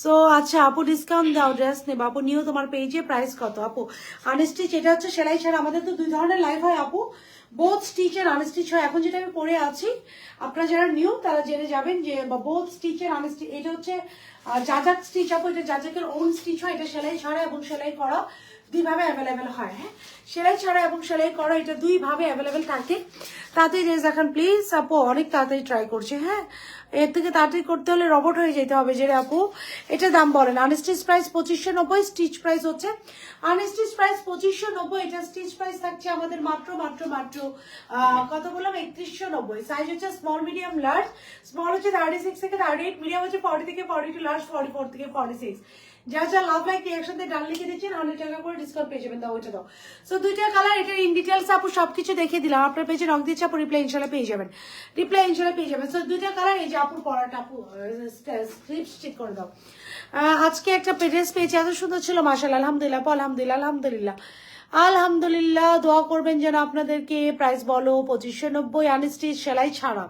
সো আচ্ছা আপু, ডিসকাউন্ট দাও, ড্রেস নেব আপু। নিউ তোমার পেজে প্রাইস কত আপু? আনস্টিচ, এটা হচ্ছে সেলাই ছাড়া। আমাদের তো 2 ধরনের লাইভ হয় আপু, বোথ স্টিচ এর আনস্টিচ হয়। এখন যেটা আমি পরে আছি, আপনারা যারা নিউ তারা জেনে যাবেন যে বোথ স্টিচ এর আনস্টিচ। এটা হচ্ছে জাজাক স্টিচ আপু, এটা জাজাকের ওন স্টিচ হয়। এটা সেলাই ছাড়া এবং সেলাই করা দুইভাবে অ্যাভেলেবেল হয়। হ্যাঁ, সেলাই ছাড়া এবং সেলাই করা এটা দুইভাবে অ্যাভেলেবেল থাকে। তাড়াতাড়ি ড্রেস দেখান প্লিজ আপু, অনেক তাড়াতাড়ি ট্রাই করছে। হ্যাঁ, এর থেকে তাড়াতাড়ি করতে হলে রবট হয়ে যেতে হবে যে আপু। এটা দাম বলেন। আনস্টিচ প্রাইস 2590, স্টিচ প্রাইস হচ্ছে আনস্টিচ প্রাইস 2590। এটা স্টিচ প্রাইস থাকছে আমাদের মাত্র কত বললাম, 3190। সাইজ হচ্ছে স্মল, মিডিয়াম, লার্জ। স্মল হচ্ছে 36 থেকে 38, মিডিয়াম হচ্ছে 40 থেকে 42, লার্জ 44 থেকে 46। যা যা লাভ লাইক রিয়াকশন দিয়ে ডান লিখে দিচ্ছেন 100 টাকা করে ডিসকাউন্ট পেয়ে যাবেন। দাও ওইটা দাও। সো দুইটা কালার, এটা ইন ডিটেলস আপু সবকিছু দেখিয়ে দিলাম। আপনার পেজে রং দিচ্ছে আপু, রিপ্লাই ইনশাল্লাহ পেয়ে যাবেন, রিপ্লাই ইনশাল্লাহ পেয়ে যাবেন। সো দুইটা কালার, এই যে আপুর পরাটা আপু স্লিপস ঠিক করে দাও। আজকে একটা ড্রেস পেয়েছি, এত সুন্দর ছিল মাশাআল্লাহ, আলহামদুলিল্লাহ আলহামদুলিল্লাহ আলহামদুলিল্লাহ আলহামদুলিল্লাহ। দোয়া করবেন যেন আপনাদেরকে। প্রাইস বলো 2590, আনস্টিচ সেলাই ছাড়া।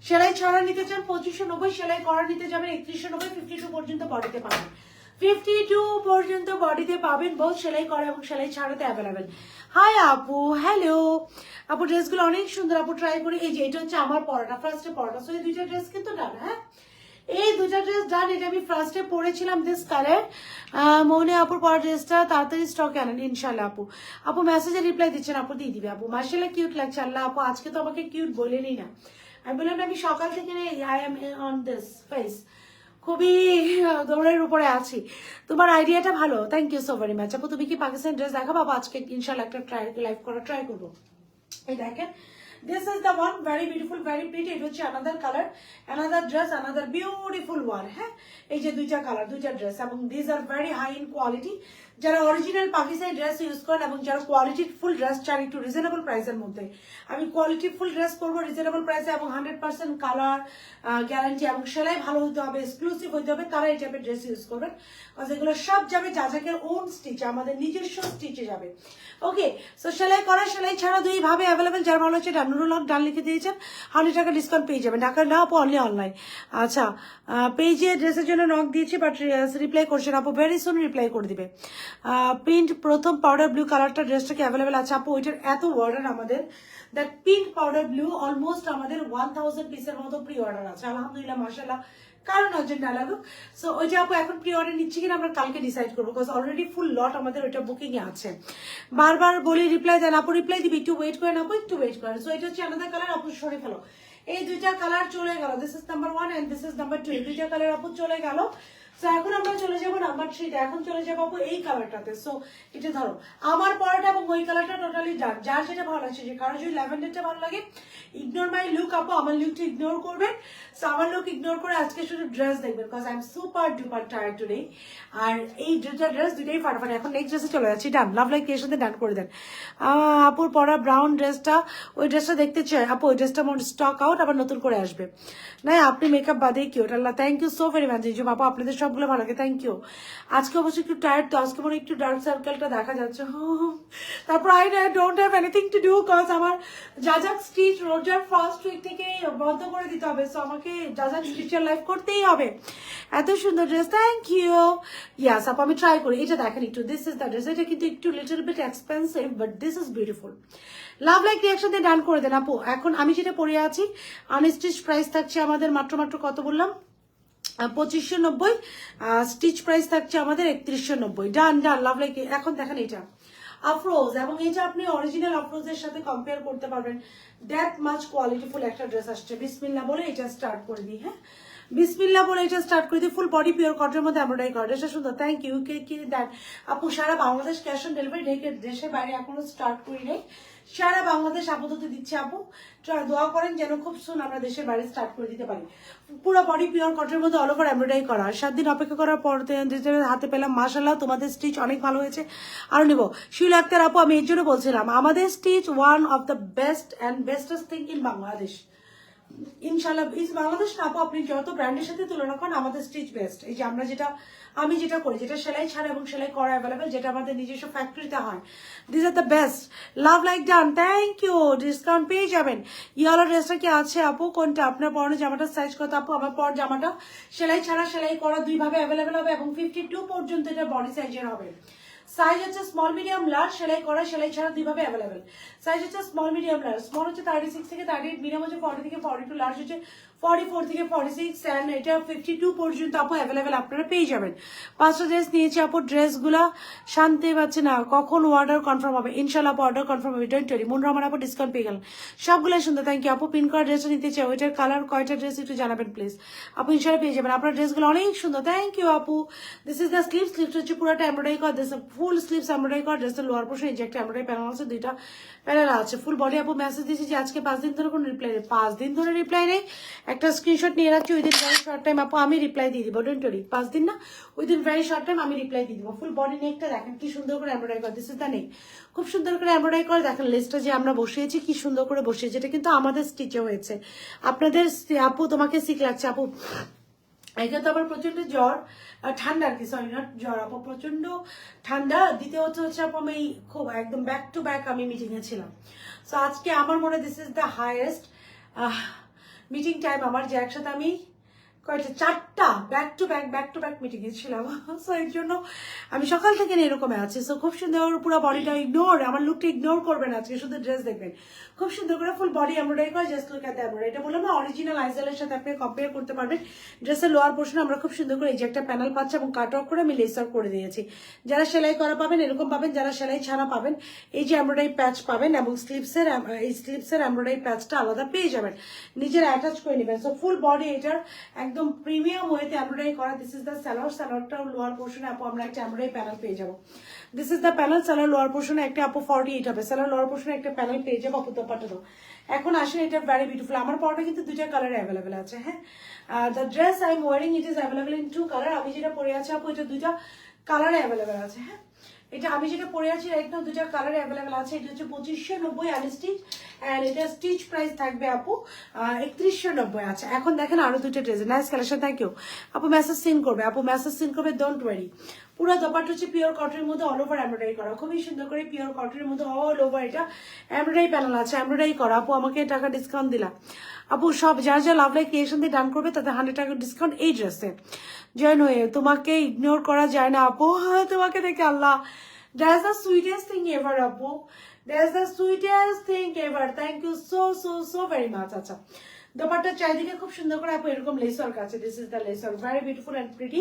সেলাই ছাড়া নিতে চান 2590, সেলাই করা নিতে যাবেন 3190, 52 পর্যন্ত বডিতে পাবেন, 52 পর্যন্ত বডিতে পাবেন। বহু সেলাই করা এবং সেলাই ছাড়াতে অ্যাভেলেবেল। হাই আপু, হ্যালো আপু, ড্রেসগুলো অনেক সুন্দর আপু, ট্রাই করি। এই যে এটা হচ্ছে আমার পরাটা, ফার্স্টে পরাটা। সো এই দুইটা ড্রেস কিন্তু ডান, হ্যাঁ এই দুটা ড্রেস ডান। এটা আমি ফার্স্টে পরেছিলাম দিস কালার। মনে আপুর পরা ড্রেসটা তাড়াতাড়ি স্টকে আনেন ইনশাল্লাহ আপু। আপু মেসেজে রিপ্লাই দিচ্ছেন, আপু দিয়ে দিবে আপু। মার্শাল্লাহ কিউট লাগছে, আল্লাহ আপু আজকে তো আমাকে কিউট বলেনি না। আমি বললাম আমি সকাল থেকে I am on this phase, খুবই দৌড়ের উপরে আছি। তোমার আইডিয়াটা ভালো, thank you so very much আপু। তুমি কি পাকিস্তান ড্রেস দেখাবো আপু? আজকে ইনশাল্লাহ একটা লাইভ করা ট্রাই করবো। এই দেখেন, this is the one, very beautiful, very pretty. এটা হচ্ছে another color, another dress, another beautiful one, হ্যাঁ এই যে দুইটা কালার, দুইটা ড্রেস, এবং these are very high in quality। যারা অরিজিনাল পাকিস্তানি ড্রেস ইউজ করেন এবং যারা কোয়ালিটি ফুল ড্রেস চান একটু রিজনেবল প্রাইসের মধ্যে, আমি কোয়ালিটি ফুল ড্রেস করবো রিজনেবল প্রাইসে এবং 100% কালার গ্যারান্টি এবং সেলাই ভালো হতে হবে, এক্সক্লুসিভ হতে হবে, তারা এই টাইপের ড্রেস ইউজ করবেন। এগুলো সব যাবে জাজাকের ওন স্টিচে, আমাদের নিজস্ব স্টিচে যাবে। ওকে, সো সেলাই করা সেলাই ছাড়া দুই ভাবে অ্যাভেলেবেল। যার ভালো হচ্ছে নুরুল হক ডান লিখে দিয়েছেন, 100 টাকা ডিসকাউন্ট পেয়ে যাবেন। ঢাকার না আপু, অনলি অনলাইন। আচ্ছা, পেজে ড্রেসের জন্য নক দিয়েছি বাট রিপ্লাই করছেন আপু, ভেরি সুন রিপ্লাই করে দিবে। প্রিন্ট প্রথম পাউডার ব্লু কালারটা ড্রেসটা কি অ্যাভেলেবেল আছে আপু? ওইটার এত অর্ডার আমাদের, that pink powder blue almost আমাদের 1000 পিসের মতো প্রি অর্ডার আছে, আলহামদুলিল্লাহ মাশাআল্লাহ, কারণ অর্জেন্ট না লাগুক। সো ওইটা আপু এখন প্রি অর্ডার নিচ্ছি কিনা আমরা কালকে ডিসাইড করবো, বিকজ অলরেডি ফুল লট আমাদের ওইটা বুকিং এ আছে। বারবার বলি রিপ্লাই দেন আপু, রিপ্লাই দিবি, একটু ওয়েট করেন আপু, একটু ওয়েট করেন। সো এটা হচ্ছে আলাদা কালার আপু, সরে ফেলো। এই দুইটা কালার চলে গেল, this is number 1 and this is number 2, এই দুইটা কালার আপু চলে গেল। সো এখন আমরা চলে যাবো নাম্বার 3 তে, এখন চলে যাবো আপু এই কালারটাতে। সো এটা ধরো আমার পরাটা এবং ওই কালারটা টোটালি ডান, যার যেটা ভালো লাগছে, যে কারো যদি ল্যাভেন্ডারটা ভালো লাগে, ইগনোর মাই লুক আপু, আমার লুকটা ইগনোর করবেন। সো আমার লুক ইগনোর করে আজকে শুধু ড্রেস দেখবেন, because I am super duper tired today. আর এই দুটা ড্রেস দুটাই ফাটাফাটি। এখন নেক্সট ড্রেসে চলে যাচ্ছি, ডান লাভ লাইক এর সাথে ডান করে দেন। আপুর পরা ব্রাউন ড্রেসটা, ওই ড্রেসটা দেখতে চাই আপু, ওই ড্রেসটা আমার স্টক আউট, আবার নতুন করে আসবে। না আপনি মেকআপ বাদেই কিউট, আল্লাহ thank you so very much. যে আপু আপনাদের সবগুলো ভালো লাগে, থ্যাংক ইউ। আজকে অবশ্যই একটু টায়ার্ড, তো আজকে মনে একটু ডার্ক সার্কেলটা দেখা যাচ্ছে। তারপর I don't have anything to do, cause আমার জাজাক স্টিচ রোজার ফার্স্ট উইক থেকে বন্ধ করে দিতে হবে। সো আমাকে জাজাক স্টিচের লাইভ করতেই হবে। এত সুন্দর ড্রেস, থ্যাংক ইউ। ইয়াস আপু আমি ট্রাই করি। এটা দেখেন একটু, দিস ইজ দ্য ড্রেস। এটা কিন্তু একটু little bit expensive, but this is beautiful. Love like reaction দিয়ে ডান করে দেন আপু। এখন আমি যেটা পরে আছি, আনস্টিচ প্রাইস থাকছে আমাদের মাত্র কত বললাম, 2590। স্টিচ প্রাইস থাকছে আমাদের 3190। ডান ডান লাভ লাইক। এখন দেখেন এটা আফরোজ, এবং এটা আপনি অরিজিনাল আফরোজের সাথে কম্পেয়ার করতে পারবেন। দ্যাট মাচ কোয়ালিটিফুল একটা ড্রেস আসছে। বিসমিল্লাহ বলে এটা স্টার্ট করে দিই, হ্যাঁ বিসমিল্লাহ বলে এটা স্টার্ট করে দিই। ফুল বডি পিওর কটনের মধ্যে এমব্রয়ডারি করা, ড্রেসটা সুন্দর, থ্যাংক ইউ। কি দেন আপু, সারা বাংলাদেশ ক্যাশ অন ডেলিভারি, দেশের বাইরে এখনো স্টার্ট করি নেই, সারা বাংলাদেশ আপাতত দিচ্ছে আপু। দোয়া করেন যেন খুব সুন আমরা দেশের বাইরে স্টার্ট করে দিতে পারি। পুরো বডি পিওর কটনের মধ্যে অল ওভার এমব্রয়ডারি করা। 7 দিন অপেক্ষা করার পর হাতে পেলাম, মাশাআল্লাহ তোমাদের স্টিচ অনেক ভালো হয়েছে, আরো নিবো। শিউল আক্তার আপু, আমি এর জন্য বলছিলাম আমাদের stitch one of the best and bestest thing in Bangladesh. ইনশাল্লাহ ইজ বাংলাদেশ না আপু, আপনি যত ব্র্যান্ডের সাথে তুলনা করেন আমাদের স্টিচ বেস্ট। এই যে আমরা আমি যেটা করি, যেটা সেলাই ছাড়া এবং সেলাই করা অ্যাভেলেবেল, যেটা আমাদের নিজস্ব ফ্যাক্টরিতে হয়, this are the best. Love like done, thank you. Discount পেয়ে যাবেন। ইয়েলো ড্রেসটা কি আছে আপু? কোনটা আপনার পরনে জামাটা সাইজ কত আপু? আমার পর জামাটা সেলাই ছাড়া সেলাই করা দুইভাবে অ্যাভেলেবেল হবে এবং 52 পর্যন্ত এটা বডি সাইজের হবে। সাইজ হচ্ছে স্মল মিডিয়াম লার্জ, সেলাই করা সেলাই ছাড়া দুইভাবে অ্যাভেলেবেল। সাইজ হচ্ছে স্মল মিডিয়াম লার্জ, স্মল হচ্ছে 36 থেকে 38, মিডিয়াম হচ্ছে 40 থেকে 42, লার্জ হচ্ছে 44 থেকে 46, অ্যান্ড এটা 52 পর্যন্ত আপু অ্যাভেলেবেল আপনারা পেয়ে যাবেন। 5টা ড্রেস নিয়েছি আপু, ড্রেসগুলা শান্তি পাচ্ছে না, কখন অর্ডার কনফার্ম হবে? ইনশাল্লাহ আপু অর্ডার কনফার্ম হবে, ডোন্ট ওয়ারি। মন রহমান আপু ডিসকাউন্ট পেয়ে গেলেন, সবগুলোই সুন্দর, থ্যাংক ইউ আপু। পিন করা ড্রেসটা নিতে চাই, ওইটার কালার কয়টা ড্রেস একটু জানাবেন প্লিজ আপু, ইনশাল্লাহ পেয়ে যাবেন। আপনার ড্রেসগুলো অনেক সুন্দর, থ্যাংক ইউ আপু। দিস ইজ দ্য স্লিভস হচ্ছে পুরোটা এমব্রয়ডারি করা, দিস ফুল স্লিভস এমব্রয়ডারি করা, ড্রেসের লোয়ার পোর্শন এই যে একটা এমব্রয়ডারি প্যানেল আছে, দুইটা প্যানেল আছে। ফুল বডি আপু মেসেজ দিয়েছি যে আজকে 5 দিন ধরে কোনো রিপ্লাই নেই, 5 দিন ধরে রিপ্লাই নেই, একটা স্ক্রিনশট নিয়ে রাখছি, উইদিন ভেরি শর্ট টাইম আপু আমি রিপ্লাই দিয়ে দিব, ডোন্ট ওয়ারি, 5 দিন না, উইদিন ভেরি শর্ট টাইম আমি রিপ্লাই দিয়ে দিব। ফুল বডি নেকটা দেখেন কি সুন্দর করে এমব্রয়ডারি করে, দিস ইজ দ্য নেক, খুব সুন্দর করে এমব্রয়ডারি করে, দেখেন লেসটা যে আমরা বসিয়েছি কি সুন্দর করে বসিয়েছি, এটা কিন্তু আমাদের স্টিচে হয়েছে। আপনাদের আপু তোমাকে সিক লাগছে আপু, এটা তো আবার প্রচন্ড জ্বর, ঠান্ডা আর কি, সরি নট জ্বর আপু, প্রচন্ড ঠান্ডা। দ্বিতীয়ত হচ্ছে আপু আমি খুব একদম ব্যাক টু ব্যাক আমি মিটিং এ ছিলাম। সো আজকে আমার মনে this is the highest meeting time আমার, যে একসাথে আমি কয়েকটা 4টা ব্যাক টু ব্যাক মিটিং এ ছিলাম। সো এর জন্য আমি সকাল থেকে এরকমে আছি। সো খুব সুন্দর পুরো বডিটা ইগনোর, আমার লুকটা ইগনোর করবেন আজকে, শুধু ড্রেস দেখবেন, খুব সুন্দর করে ফুল বডি এমব্রয়ডারি করে, just look at the embroidery. এটা বললাম না অরিজিনাল আইজেলের সাথে আপনি কম্পেয়ার করতে পারবেন। ড্রেসের লোয়ার পোর্শন আমরা খুব সুন্দর করে এই যে একটা প্যানেল পাচ্ছি এবং কাট অফ করে আমি লেস আউট করে দিয়েছি। যারা সেলাই করা পাবেন এরকম পাবেন, যারা সেলাই ছাড়া পাবেন এই যে এমব্রয়ডারি প্যাচ পাবেন, এবং স্লিপসের এমব্রয়ডারি প্যাচটা আলাদা পেয়ে যাবেন, নিজের অ্যাটাচ করে নেবেন। সো ফুল বডি এটার একদম প্রিমিয়াম ওয়েতে এমব্রয়ডারি করা। দিস ইজ দ্য সালোয়ার, সালোয়ারটার লোয়ার পোর্শনে আপু আমরা একটা এমব্রয়ডারি প্যানেল পেয়ে যাবো। This is the panel, salwar lower পোর্শনে একটা আপু 48 হবে, সালোয়ার লোয়ার পোর্শনে একটা প্যানেল পেয়ে যাবো আপু, দোপাট্টা দাও। এখন আসেন, এটা ভেরি বিউটিফুল, আমার পরটা কিন্তু দুইটা কালারে অ্যাভেলেবেল আছে। হ্যাঁ, the dress I am wiring it is available in 2 colour. আমি যেটা পরে আছি আপু এটা দুইটা কালারে অ্যাভেলেবেল আছে। হ্যাঁ, এটা আমি যেটা পরে আছি রাইট নাও দুইটা কালারে অ্যাভেলেবেল আছে। এটা হচ্ছে 2590 আনস্টিচ, এন্ড এটা স্টিচ প্রাইস থাকবে আপু 3190 আছে। এখন দেখেন আরো দুইটা dress, nice collection, thank you আপু। মেসেজ সিন করবে আপু, মেসেজ সিন করবে, ডোন্ট ওয়ারি। পুরো দোপাট্টা হচ্ছে পিওর কটনের মধ্যে অল ওভার এমব্রয়ডারি করা, খুবই সুন্দর করে পিওর কটনের মধ্যে অল ওভার এটা এমব্রয়ডারি প্যানেল আছে, এমব্রয়ডারি করা। আপু আমাকে টাকা ডিসকাউন্ট দিলা আপু, সব যারা যারা লাভ লাইক ক্রিয়েশন দিয়ে ডান করবে তাদের 100 টাকা ডিসকাউন্ট এই ড্রেসে। জয়েন হয়ে তোমাকে ইগনোর করা যায় না আপু, হ্যাঁ তোমাকে দেখে আল্লাহ, that's the sweetest thing ever আপু, that's the sweetest thing ever, thank you so very much। আচ্ছা, দোপাট্টার চারিদিকে খুব সুন্দর করে আপু এরকম লেস ওয়ার্ক আছে, this is the lace work, very beautiful and pretty.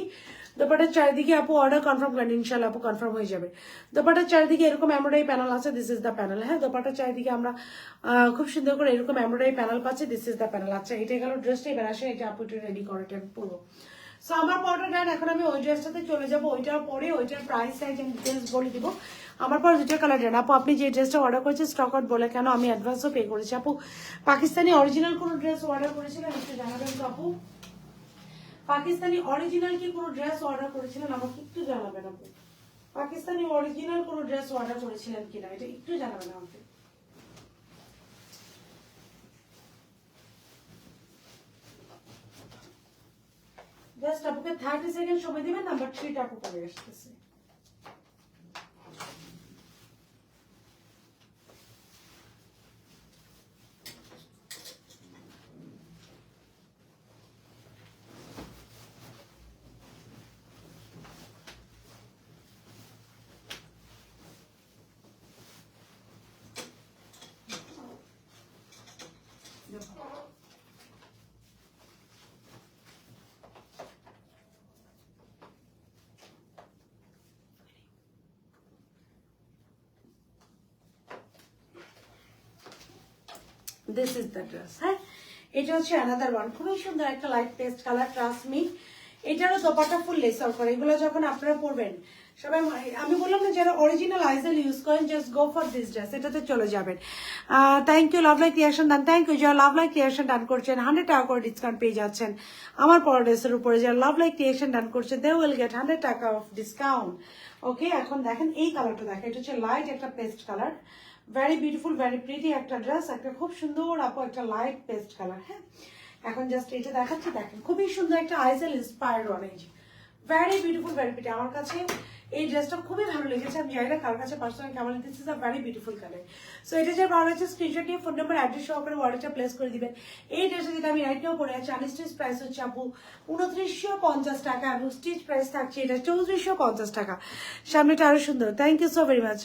দোপাট্টার চারিদিকে আপু অর্ডার কনফার্ম করেন, ইনশাআল্লাহ আপু কনফার্ম হয়ে যাবে। দোপাট্টার চারিদিকে এরকম এমব্রয়ডারি প্যানেল আছে, দিস ইজ দ্য প্যানেল। হ্যাঁ, দোপাট্টার চারিদিকে আমরা খুব সুন্দর করে এরকম এমব্রয়ডারি প্যানেল পাচ্ছি, দিস ইজ দ্য প্যানেল। আচ্ছা, এটা গেল ড্রেসটা, এবার আসে এটা আপু রেডি করাটা পুরো। সো আমার পরটা ডান, এখন আমি ওই ড্রেসটাতে চলে যাবো, ওইটার পরে ওইটার প্রাইস সাইজ আমি ডিটেলস বলে দিব। আমার পর দুটো কালার ডান আপু, আপনি যে ড্রেসটা অর্ডার করেছেন স্টক আউট বলে কেন, আমি অ্যাডভান্সও পে করেছি আপু। পাকিস্তানি অরিজিনাল কোনো ড্রেস অর্ডার করেছিলেন একটু জানাবেন তো আপু, পাকিস্তানি অরিজিনাল কি কোনো ড্রেস অর্ডার করেছিলেন আমাকে একটু জানাবেন আপু, পাকিস্তানি অরিজিনাল কোনো ড্রেস অর্ডার করেছিলেন কিনা এটা একটু জানাবেন আমাকে। জাস্ট আপুকে 30 সেকেন্ড সময় দিবেন, নাম্বার 3টা আপু পরে আসতেছে। This is the dress. হ্যাঁ, এটা হচ্ছে অ্যানাদার ওয়ান, খুবই সুন্দর একটা light paste colour, trust me. এটারও দোপাট্টা ফুল লেস আউট করে, এগুলো যখন আপনারা পরবেন সবাই, আমি বললাম না যারা অরিজিনাল আইজেল ইউজ করেন just go for this dress, এটাতে চলে যাবেন। Thank you love like creation done, thank you যারা লাভ লাইক ক্রিয়েশন ডান করছেন 100 টাকা করে ডিসকাউন্ট পেয়ে যাচ্ছেন আমার পর ড্রেসের উপরে। যারা লাভ লাইক ক্রিয়েশন ডান করছে দে উইল গেট 100 টাকা অফ ডিসকাউন্ট। ওকে, এখন দেখেন এই কালারটা দেখেন, এটা হচ্ছে লাইট একটা paste colour, very beautiful very pretty একটা ড্রেস, একটা খুব সুন্দর আপু একটা লাইট পেস্ট কালার। হ্যাঁ, এখন জাস্ট এটা দেখাচ্ছি, দেখেন খুবই সুন্দর একটা Aizel inspired orange, very beautiful very pretty. আমার কাছে এই ড্রেসটা খুবই ভালো লেগেছে, আমি জানি না কার কাছে পার্সোনালি কেমন, this is a very beautiful colour. So এটা যে ভালো হচ্ছে স্ক্রিনশট নিয়ে ফোন নাম্বার অ্যাড্রেস সহকারে অর্ডারটা প্লেস করে দিবেন। এই ড্রেসটা যেটা আমি রাইট নাও পরে আছি, আনস্টিচ প্রাইস হচ্ছে আপু 2950 টাকা, এবং স্টিচ প্রাইস থাকছে এটা 3450 টাকা। সামনেটা আরো সুন্দর, thank you so very much.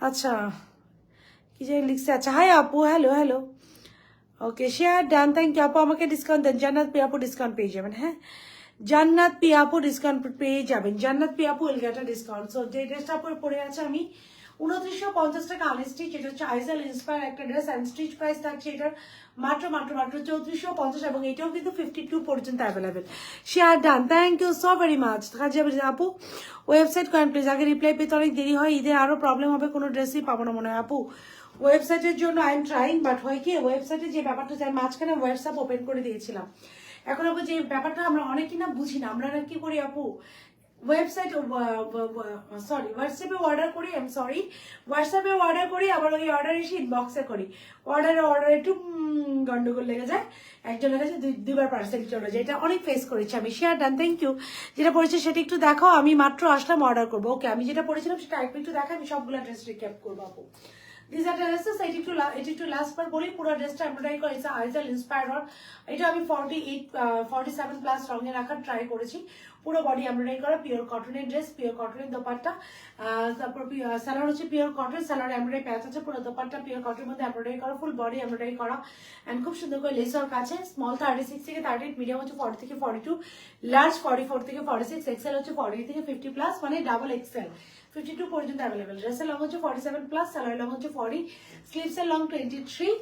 আচ্ছা, কি যে লিখছে, আচ্ছা হাই আপু, hello hello, okay share done, thank you আপু। আমাকে ডিসকাউন্ট দেন, জান্নাত পি আপু ডিসকাউন্ট পেয়ে যাবেন। হ্যাঁ, জান্নাত পি আপু ডিসকাউন্ট পেয়ে যাবেন, জান্নাত পি আপু will get a discount. So যে ড্রেসটা আপু পরে আছে আমি 2950 টাকা আনস্টিচ, এটা হচ্ছে আইজেল ইন্সপায়ার একটা ড্রেস, আনস্টিচ প্রাইস থাকছে এটার মাত্র 3450, এবং এটাও কিন্তু 52 পর্যন্ত available. Share done, thank you so very much. আপু ওয়েবসাইট করেন প্লিজ, আগে রিপ্লাই পেতে অনেক দেরি হয়, ঈদে আরো প্রবলেম হবে, কোনো ড্রেসই পাবো না মনে হয় আপু। ওয়েবসাইটের জন্য আই এম ট্রাইং, বাট হয় কি ওয়েবসাইটে যে ব্যাপারটা আমি মাঝখানে হোয়াটসঅ্যাপ ওপেন করে দিয়েছিলাম। এখন আপু যে ব্যাপারটা আমরা অনেকেই না বুঝি না, আমরা না কি করি আপু, ওয়েবসাইট হোয়াটসঅ্যাপে অর্ডার করি, হোয়াটসঅ্যাপে অর্ডার করি, আবার ওই অর্ডার এসে ইনবক্সে করি, অর্ডার একটু গন্ডগোল লেগে যায়, একজনের কাছে দুইবার পার্সেল চলে যায়, এটা অনেক ফেস করেছি আমি। Share done, thank you. যেটা পড়েছে সেটা একটু দেখো, আমি মাত্র আসলাম অর্ডার করবো। ওকে, আমি যেটা পড়েছিলাম সেটা একটু দেখো, আমি সবগুলো ড্রেস রিক্যাপ করবো আপু। These are dresses, এটি একটু লাস্ট বার বলি, পুরো ড্রেসটা এমব্রয়ডারি করা, ইটস আইজাল ইন্সপায়ার্ড হওয়ার। এটা আমি 47 প্লাস রঙে রাখার ট্রাই করেছি। পুরো বডি এমব্রয়ডারি করা, পিওর কটনের ড্রেস, পিওর কটনের দোপাট্টা, তারপর সালোয়ার হচ্ছে পিওর কটন, সালোয়ার এমব্রয়ডারি প্যাচ আছে, পুরো দোপাট্টা পিওর কটনের মধ্যে এমব্রয়ডারি করা, ফুল বডি এমব্রয়ডারি করা, এন্ড খুব সুন্দর করে লেস ওয়ার্ক আছে। স্মল 36 থেকে 38, মিডিয়াম হচ্ছে 40 থেকে 42, লার্জ 44 থেকে 46, এক্সেল হচ্ছে 40 থেকে 50 প্লাস, মানে ডাবল এক্সেল 52 পর্যন্ত অ্যাভেলেবেল। ড্রেসের লং হচ্ছে 47 প্লাস, সালোয়ার লং হচ্ছে 40, স্লিভসের লং 23,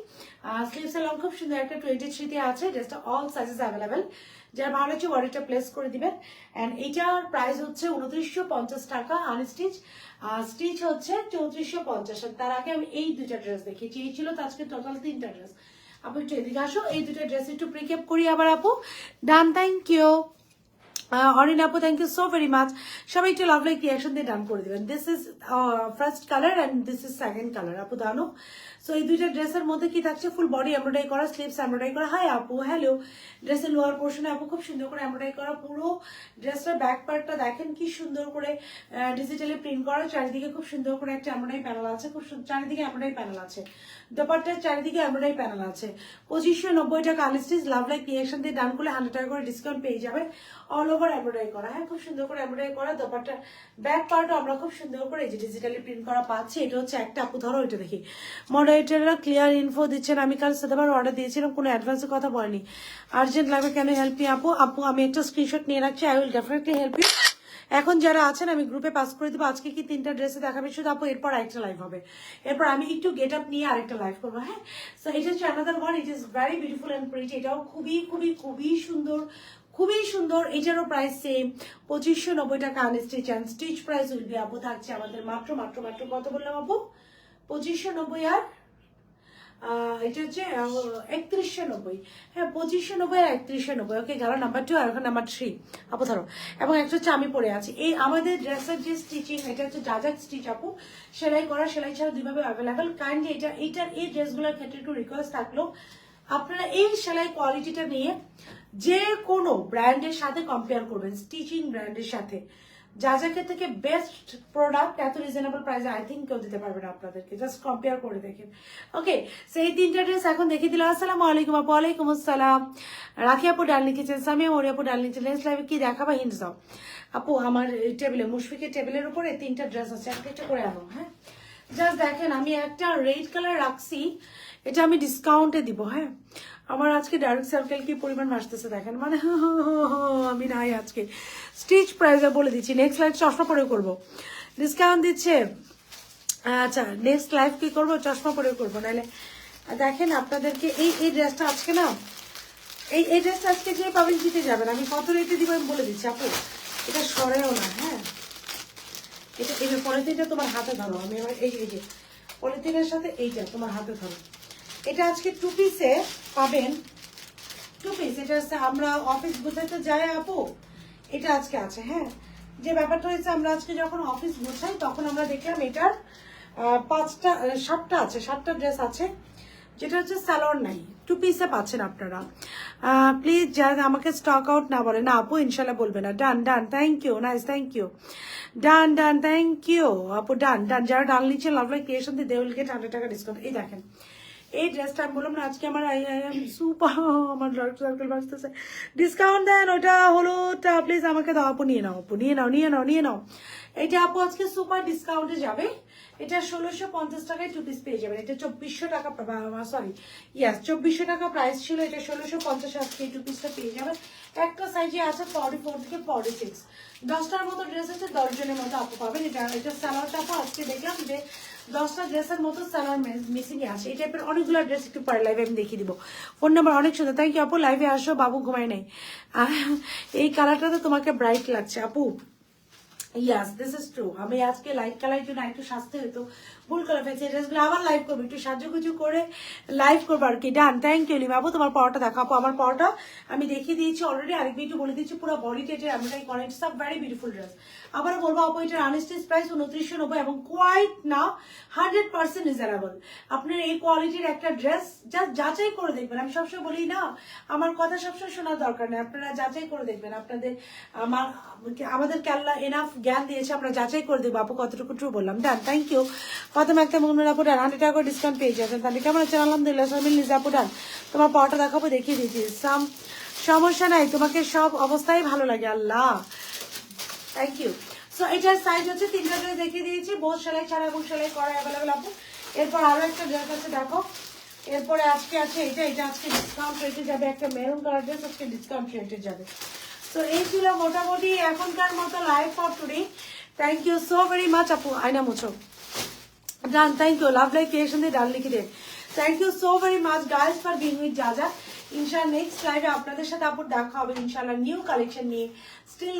স্লিভসের লং খুব সুন্দর একটা 23 তে আছে। ড্রেসটা অল সাইজেস অ্যাভেলেবেল, যার ভালো হচ্ছে বডিটা প্লেস করে দিবেন। এন্ড এইটার প্রাইস হচ্ছে 2950 টাকা আনস্টিচ, স্টিচ হচ্ছে 3450। তার আগে আমি এই দুইটা ড্রেস দেখিয়েছি, এই ছিল তো আজকে টোটাল 3টা ড্রেস। আপু একটু এদিকে আসো, এই দুইটা ড্রেস একটু প্রিকেপ করি আবার আপু। ডান, থ্যাংক ইউ। অরিন আপু, thank you so very much. সবাই একটু লাভ লাইক রিয়াকশন দিয়ে ডান করে দিবেন। This is first colour and this is second colour আপু দানো। সো এই দুইটা ড্রেসের মধ্যে কি থাকছে, ফুল বডি এমব্রয়ডারি করা, স্লিভস এমব্রয়ডারি করা। হাই আপু, হ্যালো। ড্রেসের লোয়ার পোর্শনে আপু খুব সুন্দর করে এমব্রয়ডারি করা, পুরো ড্রেসটার ব্যাক পার্টটা দেখেন কি সুন্দর করে ডিজিটালি প্রিন্ট করা, চারিদিকে খুব সুন্দর করে একটা এমব্রয়ডারি প্যানেল আছে, খুব চারিদিকে এমব্রয়ডারি প্যানেল আছে, দোপাট্টার চারিদিকে এমব্রয়ডারি প্যানেল আছে। 2590 টাকা আনস্টিচ, লাভ লাইক রিয়াকশন দিয়ে ডান করলে 100 টাকা করে ডিসকাউন্ট পেয়ে যাবে। অল ওভার এমব্রয়ডারি করা, হ্যাঁ খুব সুন্দর করে এমব্রয়ডারি করা, দোপাট্টার ব্যাক পার্টও আমরা খুব সুন্দর করে এই যে ডিজিটালি প্রিন্ট করা পাচ্ছি। এটা হচ্ছে একটা, আপু ধরো এটা দেখি, মডারেটররা ক্লিয়ার ইনফো দিচ্ছেন। আমি কাল সাদাবার অর্ডার দিয়েছিলাম, কোনো অ্যাডভান্সের কথা বলেনি। আর্জেন্ট লাগবে, কেন হেল্প মি আপু? আপু আমি একটা স্ক্রিনশট নিয়ে রাখছি, I will definitely help you. এখন যারা আছেন আমি গ্রুপে পাস করে দেবো। আজকে কি 3টা ড্রেসে দেখাবে শুধু আপু, এরপর আরেকটা লাইভ হবে, এরপর আমি একটু গেট আপ নিয়ে আরেকটা লাইভ করবো। হ্যাঁ, সো এটা হচ্ছে another one, it is very beautiful and pretty. এটাও খুবই খুবই খুবই সুন্দর, খুবই সুন্দর। এটারও প্রাইস সেম 2590 টাকা unstitch, and stitch price will be আপু থাকছে আমাদের মাত্র মাত্র মাত্র কত বললাম আপু? 2590। আর এটা হচ্ছে 3190। হ্যাঁ, 2590 আর 3190। ওকে, গেল নাম্বার 2, আর এখন নাম্বার 3 আপু ধরো। এবং একটা হচ্ছে আমি পরে আছি এই আমাদের ড্রেসের যে স্টিচিং, এটা হচ্ছে জাজাক স্টিচ আপু, সেলাই করা, সেলাই ছাড়া দুইভাবে অ্যাভেলেবেল। কাইন্ডলি এইটার এই ড্রেসগুলোর ক্ষেত্রে একটু রিকোয়েস্ট থাকলো, আপনারা এই সেলাই কোয়ালিটিটা নিয়ে যে কোনো ব্র্যান্ডের সাথে কম্পেয়ার করবেন, স্টিচিং ব্র্যান্ডের সাথে। জাজাকের থেকে বেস্ট প্রোডাক্ট এত রিজনেবল প্রাইসে আই থিঙ্ক কেউ দিতে পারবে না আপনাদেরকে, জাস্ট কম্পেয়ার করে দেখেন। ওকে, সেই 3টা ড্রেস এখন দেখিয়ে দিলাম। আসসালামু আলাইকুম আপু। ওয়ালাইকুম আসসালাম। রাখি আপু ডাল লিখেছেন, সামিয়া মরি আপু ডাল লিখেছেন। নেক্সট লাইভে কি দেখাবা হিন্টস দাও আপু। আমার টেবিলে, মুশফিকের টেবিলের উপরে 3টা ড্রেস আছে, একটা করে আনো। হ্যাঁ, জাস্ট দেখেন, আমি একটা রেড কালার রাখছি, এটা আমি ডিসকাউন্টে দিব। হ্যাঁ, আমার আজকে ডার্ক সার্কেল কি পরিমাণ আসতেছে দেখেন, মানে আমি নাই আজকে। স্টিচ প্রাইসে বলে দিচ্ছি, নেক্সট লাইভ চশমা পরে করবো, ডিসকাউন্ট দিচ্ছে। আচ্ছা, নেক্সট লাইভ কি করবো, চশমা পরে করবো। নাহলে দেখেন আপনাদেরকে এই ড্রেসটা আজকে না, এই ড্রেসটা আজকে যে পাবেন জিতে যাবেন। আমি কত রেটে দিব আমি বলে দিচ্ছি আপু, এটা সরেও না। হ্যাঁ, এটা এই পলিথিনটা তোমার হাতে ধরো, আমি আমার এই যে পলিথিনের সাথে এইটা তোমার হাতে ধরো। এটা আজকে 2 পিসে পাবেন, 2 পিস। এটা হচ্ছে আমরা অফিস বোঝাইতে যাই আপু, এটা আজকে আছে। হ্যাঁ, যে ব্যাপারটা হয়েছে, আমরা আজকে যখন অফিস বোঝাই তখন আমরা দেখলাম এটার 7টা আছে, 7টা ড্রেস আছে, যেটা হচ্ছে সালোয়ার নাই, 2 পিসে পাচ্ছেন আপনারা। প্লিজ যারা আমাকে স্টক আউট না বলে না আপু, ইনশাল্লাহ বলবে না। Done done, thank you, nice, thank you. Done done, thank you আপু, ডান ডান। যারা ডান নিচ্ছে লাভ লাইক ক্রিয়েশন দিয়ে, দে উইল গেট 100 টাকা ডিসকাউন্ট। এই দেখেন এই ড্রেসটা, আমি বললাম না আজকে আমার সুপার, আমার ডার্ক সার্কেল বাঁচতেছে। ডিসকাউন্ট দেন, ওইটা হলো প্লিজ আমাকে দাও আপু, নিয়ে নাও আপু, নিয়ে নাও নিয়ে নাও নিয়ে নাও। এইটা আপু আজকে সুপার ডিসকাউন্টে যাবে, এটা 1650 টাকায় 2 পিস পেয়ে যাবেন। এটা 2400 টাকা, সরি ইয়াস 2400 টাকা প্রাইস ছিল, এটা 1650 আজকে 2 পিসটা পেয়ে যাবেন। একটা সাইজে আছে 44 থেকে 46, 10টার মতো ড্রেস আছে, 10 জনের মতো আপু পাবেন। এটা সালোয়ারটা আপু আজকে দেখলাম যে 10টা ড্রেসের মতো সালোয়ার মিসিং আছে। এই টাইপের অনেকগুলো ড্রেস একটু পরে লাইভে আমি দেখিয়ে দিব। ফোন নাম্বার অনেক সুন্দর, থ্যাংক ইউ আপু। লাইভে আসো, বাবু ঘুমায় নাই। এই কালারটা তো তোমাকে ব্রাইট লাগছে আপু, ইয়াস দিস ইজ ট্রু। আমি আজকে লাইট কালার জন্য একটু সাজতে হতো, ভুল করে ফেলছি। ড্রেসগুলো আবার লাইভ করবো, একটু সাজুগুজু করে লাইভ করবো আর কি। ডান, থ্যাংক ইউ লিমাবু। তোমার পরোটা দেখাবো। আমার পরোটা আমি দেখিয়ে দিয়েছি অলরেডি, আরেকবার একটু বলে দিচ্ছি। পুরো বডি টেটের এমব্রয়ডারি করা, it's a very beautiful dress. আবারও বলবো আপু এটার আনস্টিচ প্রাইস 2990 এবং কোয়াইট না 100% রিজনেবল। আপনার এই কোয়ালিটির একটা ড্রেস জাস্ট যাচাই করে দেখবেন। আমি সবসময় বলি না, আমার কথা সবসময় শোনার দরকার নেই, আপনারা যাচাই করে দেখবেন। আপনাদের আমাদের আল্লাহ এনাফ জ্ঞান দিয়েছে, আমরা যাচাই করে দেখবো আপু কতটুকু ট্রু বললাম। ডান, থ্যাংক ইউ। ফাতেমা একটা মুমিনুল আপু ডান, 100 টাকা করে ডিসকাউন্ট পেয়ে যাচ্ছেন। তাহলে কেমন আছেন? আলহামদুলিল্লাহ। শামিল লিজা আপু ডান, তোমার পাওয়াটা দেখাবো, দেখিয়ে দিয়েছি। সমস্যা নাই, তোমাকে সব অবস্থায় ভালো লাগে। আল্লাহ, থ্যাংক ইউ। সো এটার সাইজ হচ্ছে 3টা ড্রেস দেখিয়ে দিয়েছি, বোঝ সেলাই ছাড়া এবং সেলাই করা অ্যাভেলেবেল আপু। এরপর আরো একটা ড্রেস আছে দেখো, এরপরে আজকে আছে এটা আজকে ডিসকাউন্ট রেটে যাবে, একটা মেরুন কালার ড্রেস আজকে ডিসকাউন্ট রেটে যাবে। তো এই ছিল মোটামুটি এখনকার মতো live for today. Thank you so very much আপু। আয়না মুছো done, thank you. Love like creation দিয়ে ডান লিখে দেন। Thank you so very much guys for being with যা। ইনশাআল্লাহ নেক্সট লাইভে আপনাদের সাথে আপুর দেখা হবে ইনশাআল্লাহ নিউ কালেকশন নিয়ে। স্টিল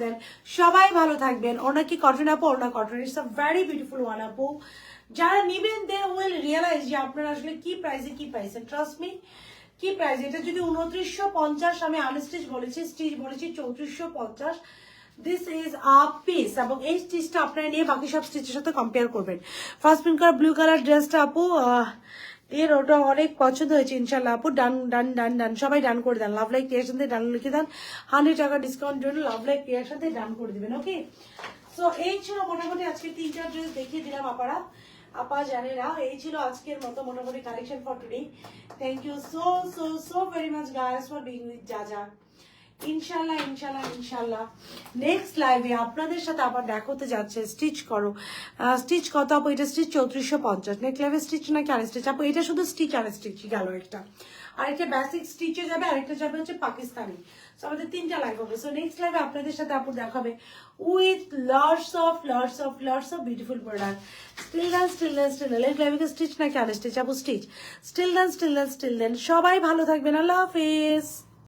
দেন সবাই ভালো থাকবেন। ওনা কি কটন আপু? ওনা cotton, it's a very beautiful one আপু। যারা নিবেন দে উইল রিয়েলাইজ যে আপনারা আসলে কি প্রাইসে কি পাইছেন। ট্রাস্ট মি, কি প্রাইস এটা যদি 2950, আমি আনস্টিচ বলেছি, স্টিচ বলেছি 3450। দিস ইজ আ পিস, এবং এই স্টিচটা আপনারা নিয়ে বাকি সব স্টিচের সাথে কম্পেয়ার করবেন। First pink colour blue colour ড্রেসটা আপু এর ওটা অনেক পছন্দ হয়েছে ইনশাল্লাহ আপু। ডান ডান ডান ডান, সবাই ডান করে দেন। লাভ লাইক ক্রিয়েশন দিয়ে ডান লিখে দেন। 100 টাকা ডিসকাউন্ট জন্য লাভ লাইক ক্রিয়েশন দিয়ে ডান করে দিবেন। ওকে, সো এই ছিল মোটামুটি আজকে 3টা ড্রেস দেখিয়ে দিলাম আপারা আপা জানেরা। এই ছিল আজকের মতো মোটামুটি collection for today. Thank you so very much guys for being with ya. ইনশাল্লাহ নেক্সট লাইভে আপনাদের সাথে আবার দেখা হতে যাচ্ছে। স্টিচ করো, স্টিচ কত আপু? এটা স্টিচ 3450। নেক্সট লাইভে স্টিচ নাকি আনস্টিচ আপু? এটা শুধু স্টিচ আনস্টিচ গেল একটা, আরেকটা বেসিক স্টিচে যাবে, আরেকটা যাবে হচ্ছে পাকিস্তানি। সো আমাদের 3টা লাইভ হবে। সো নেক্সট লাইভে আপনাদের সাথে আপু দেখা হবে with lots of beautiful product. Still then এই লাইভে স্টিচ নাকি আনস্টিচ আপু? স্টিচ। স্টিল দেন সবাই ভালো থাকবেন। আল্লাহ হাফেজ।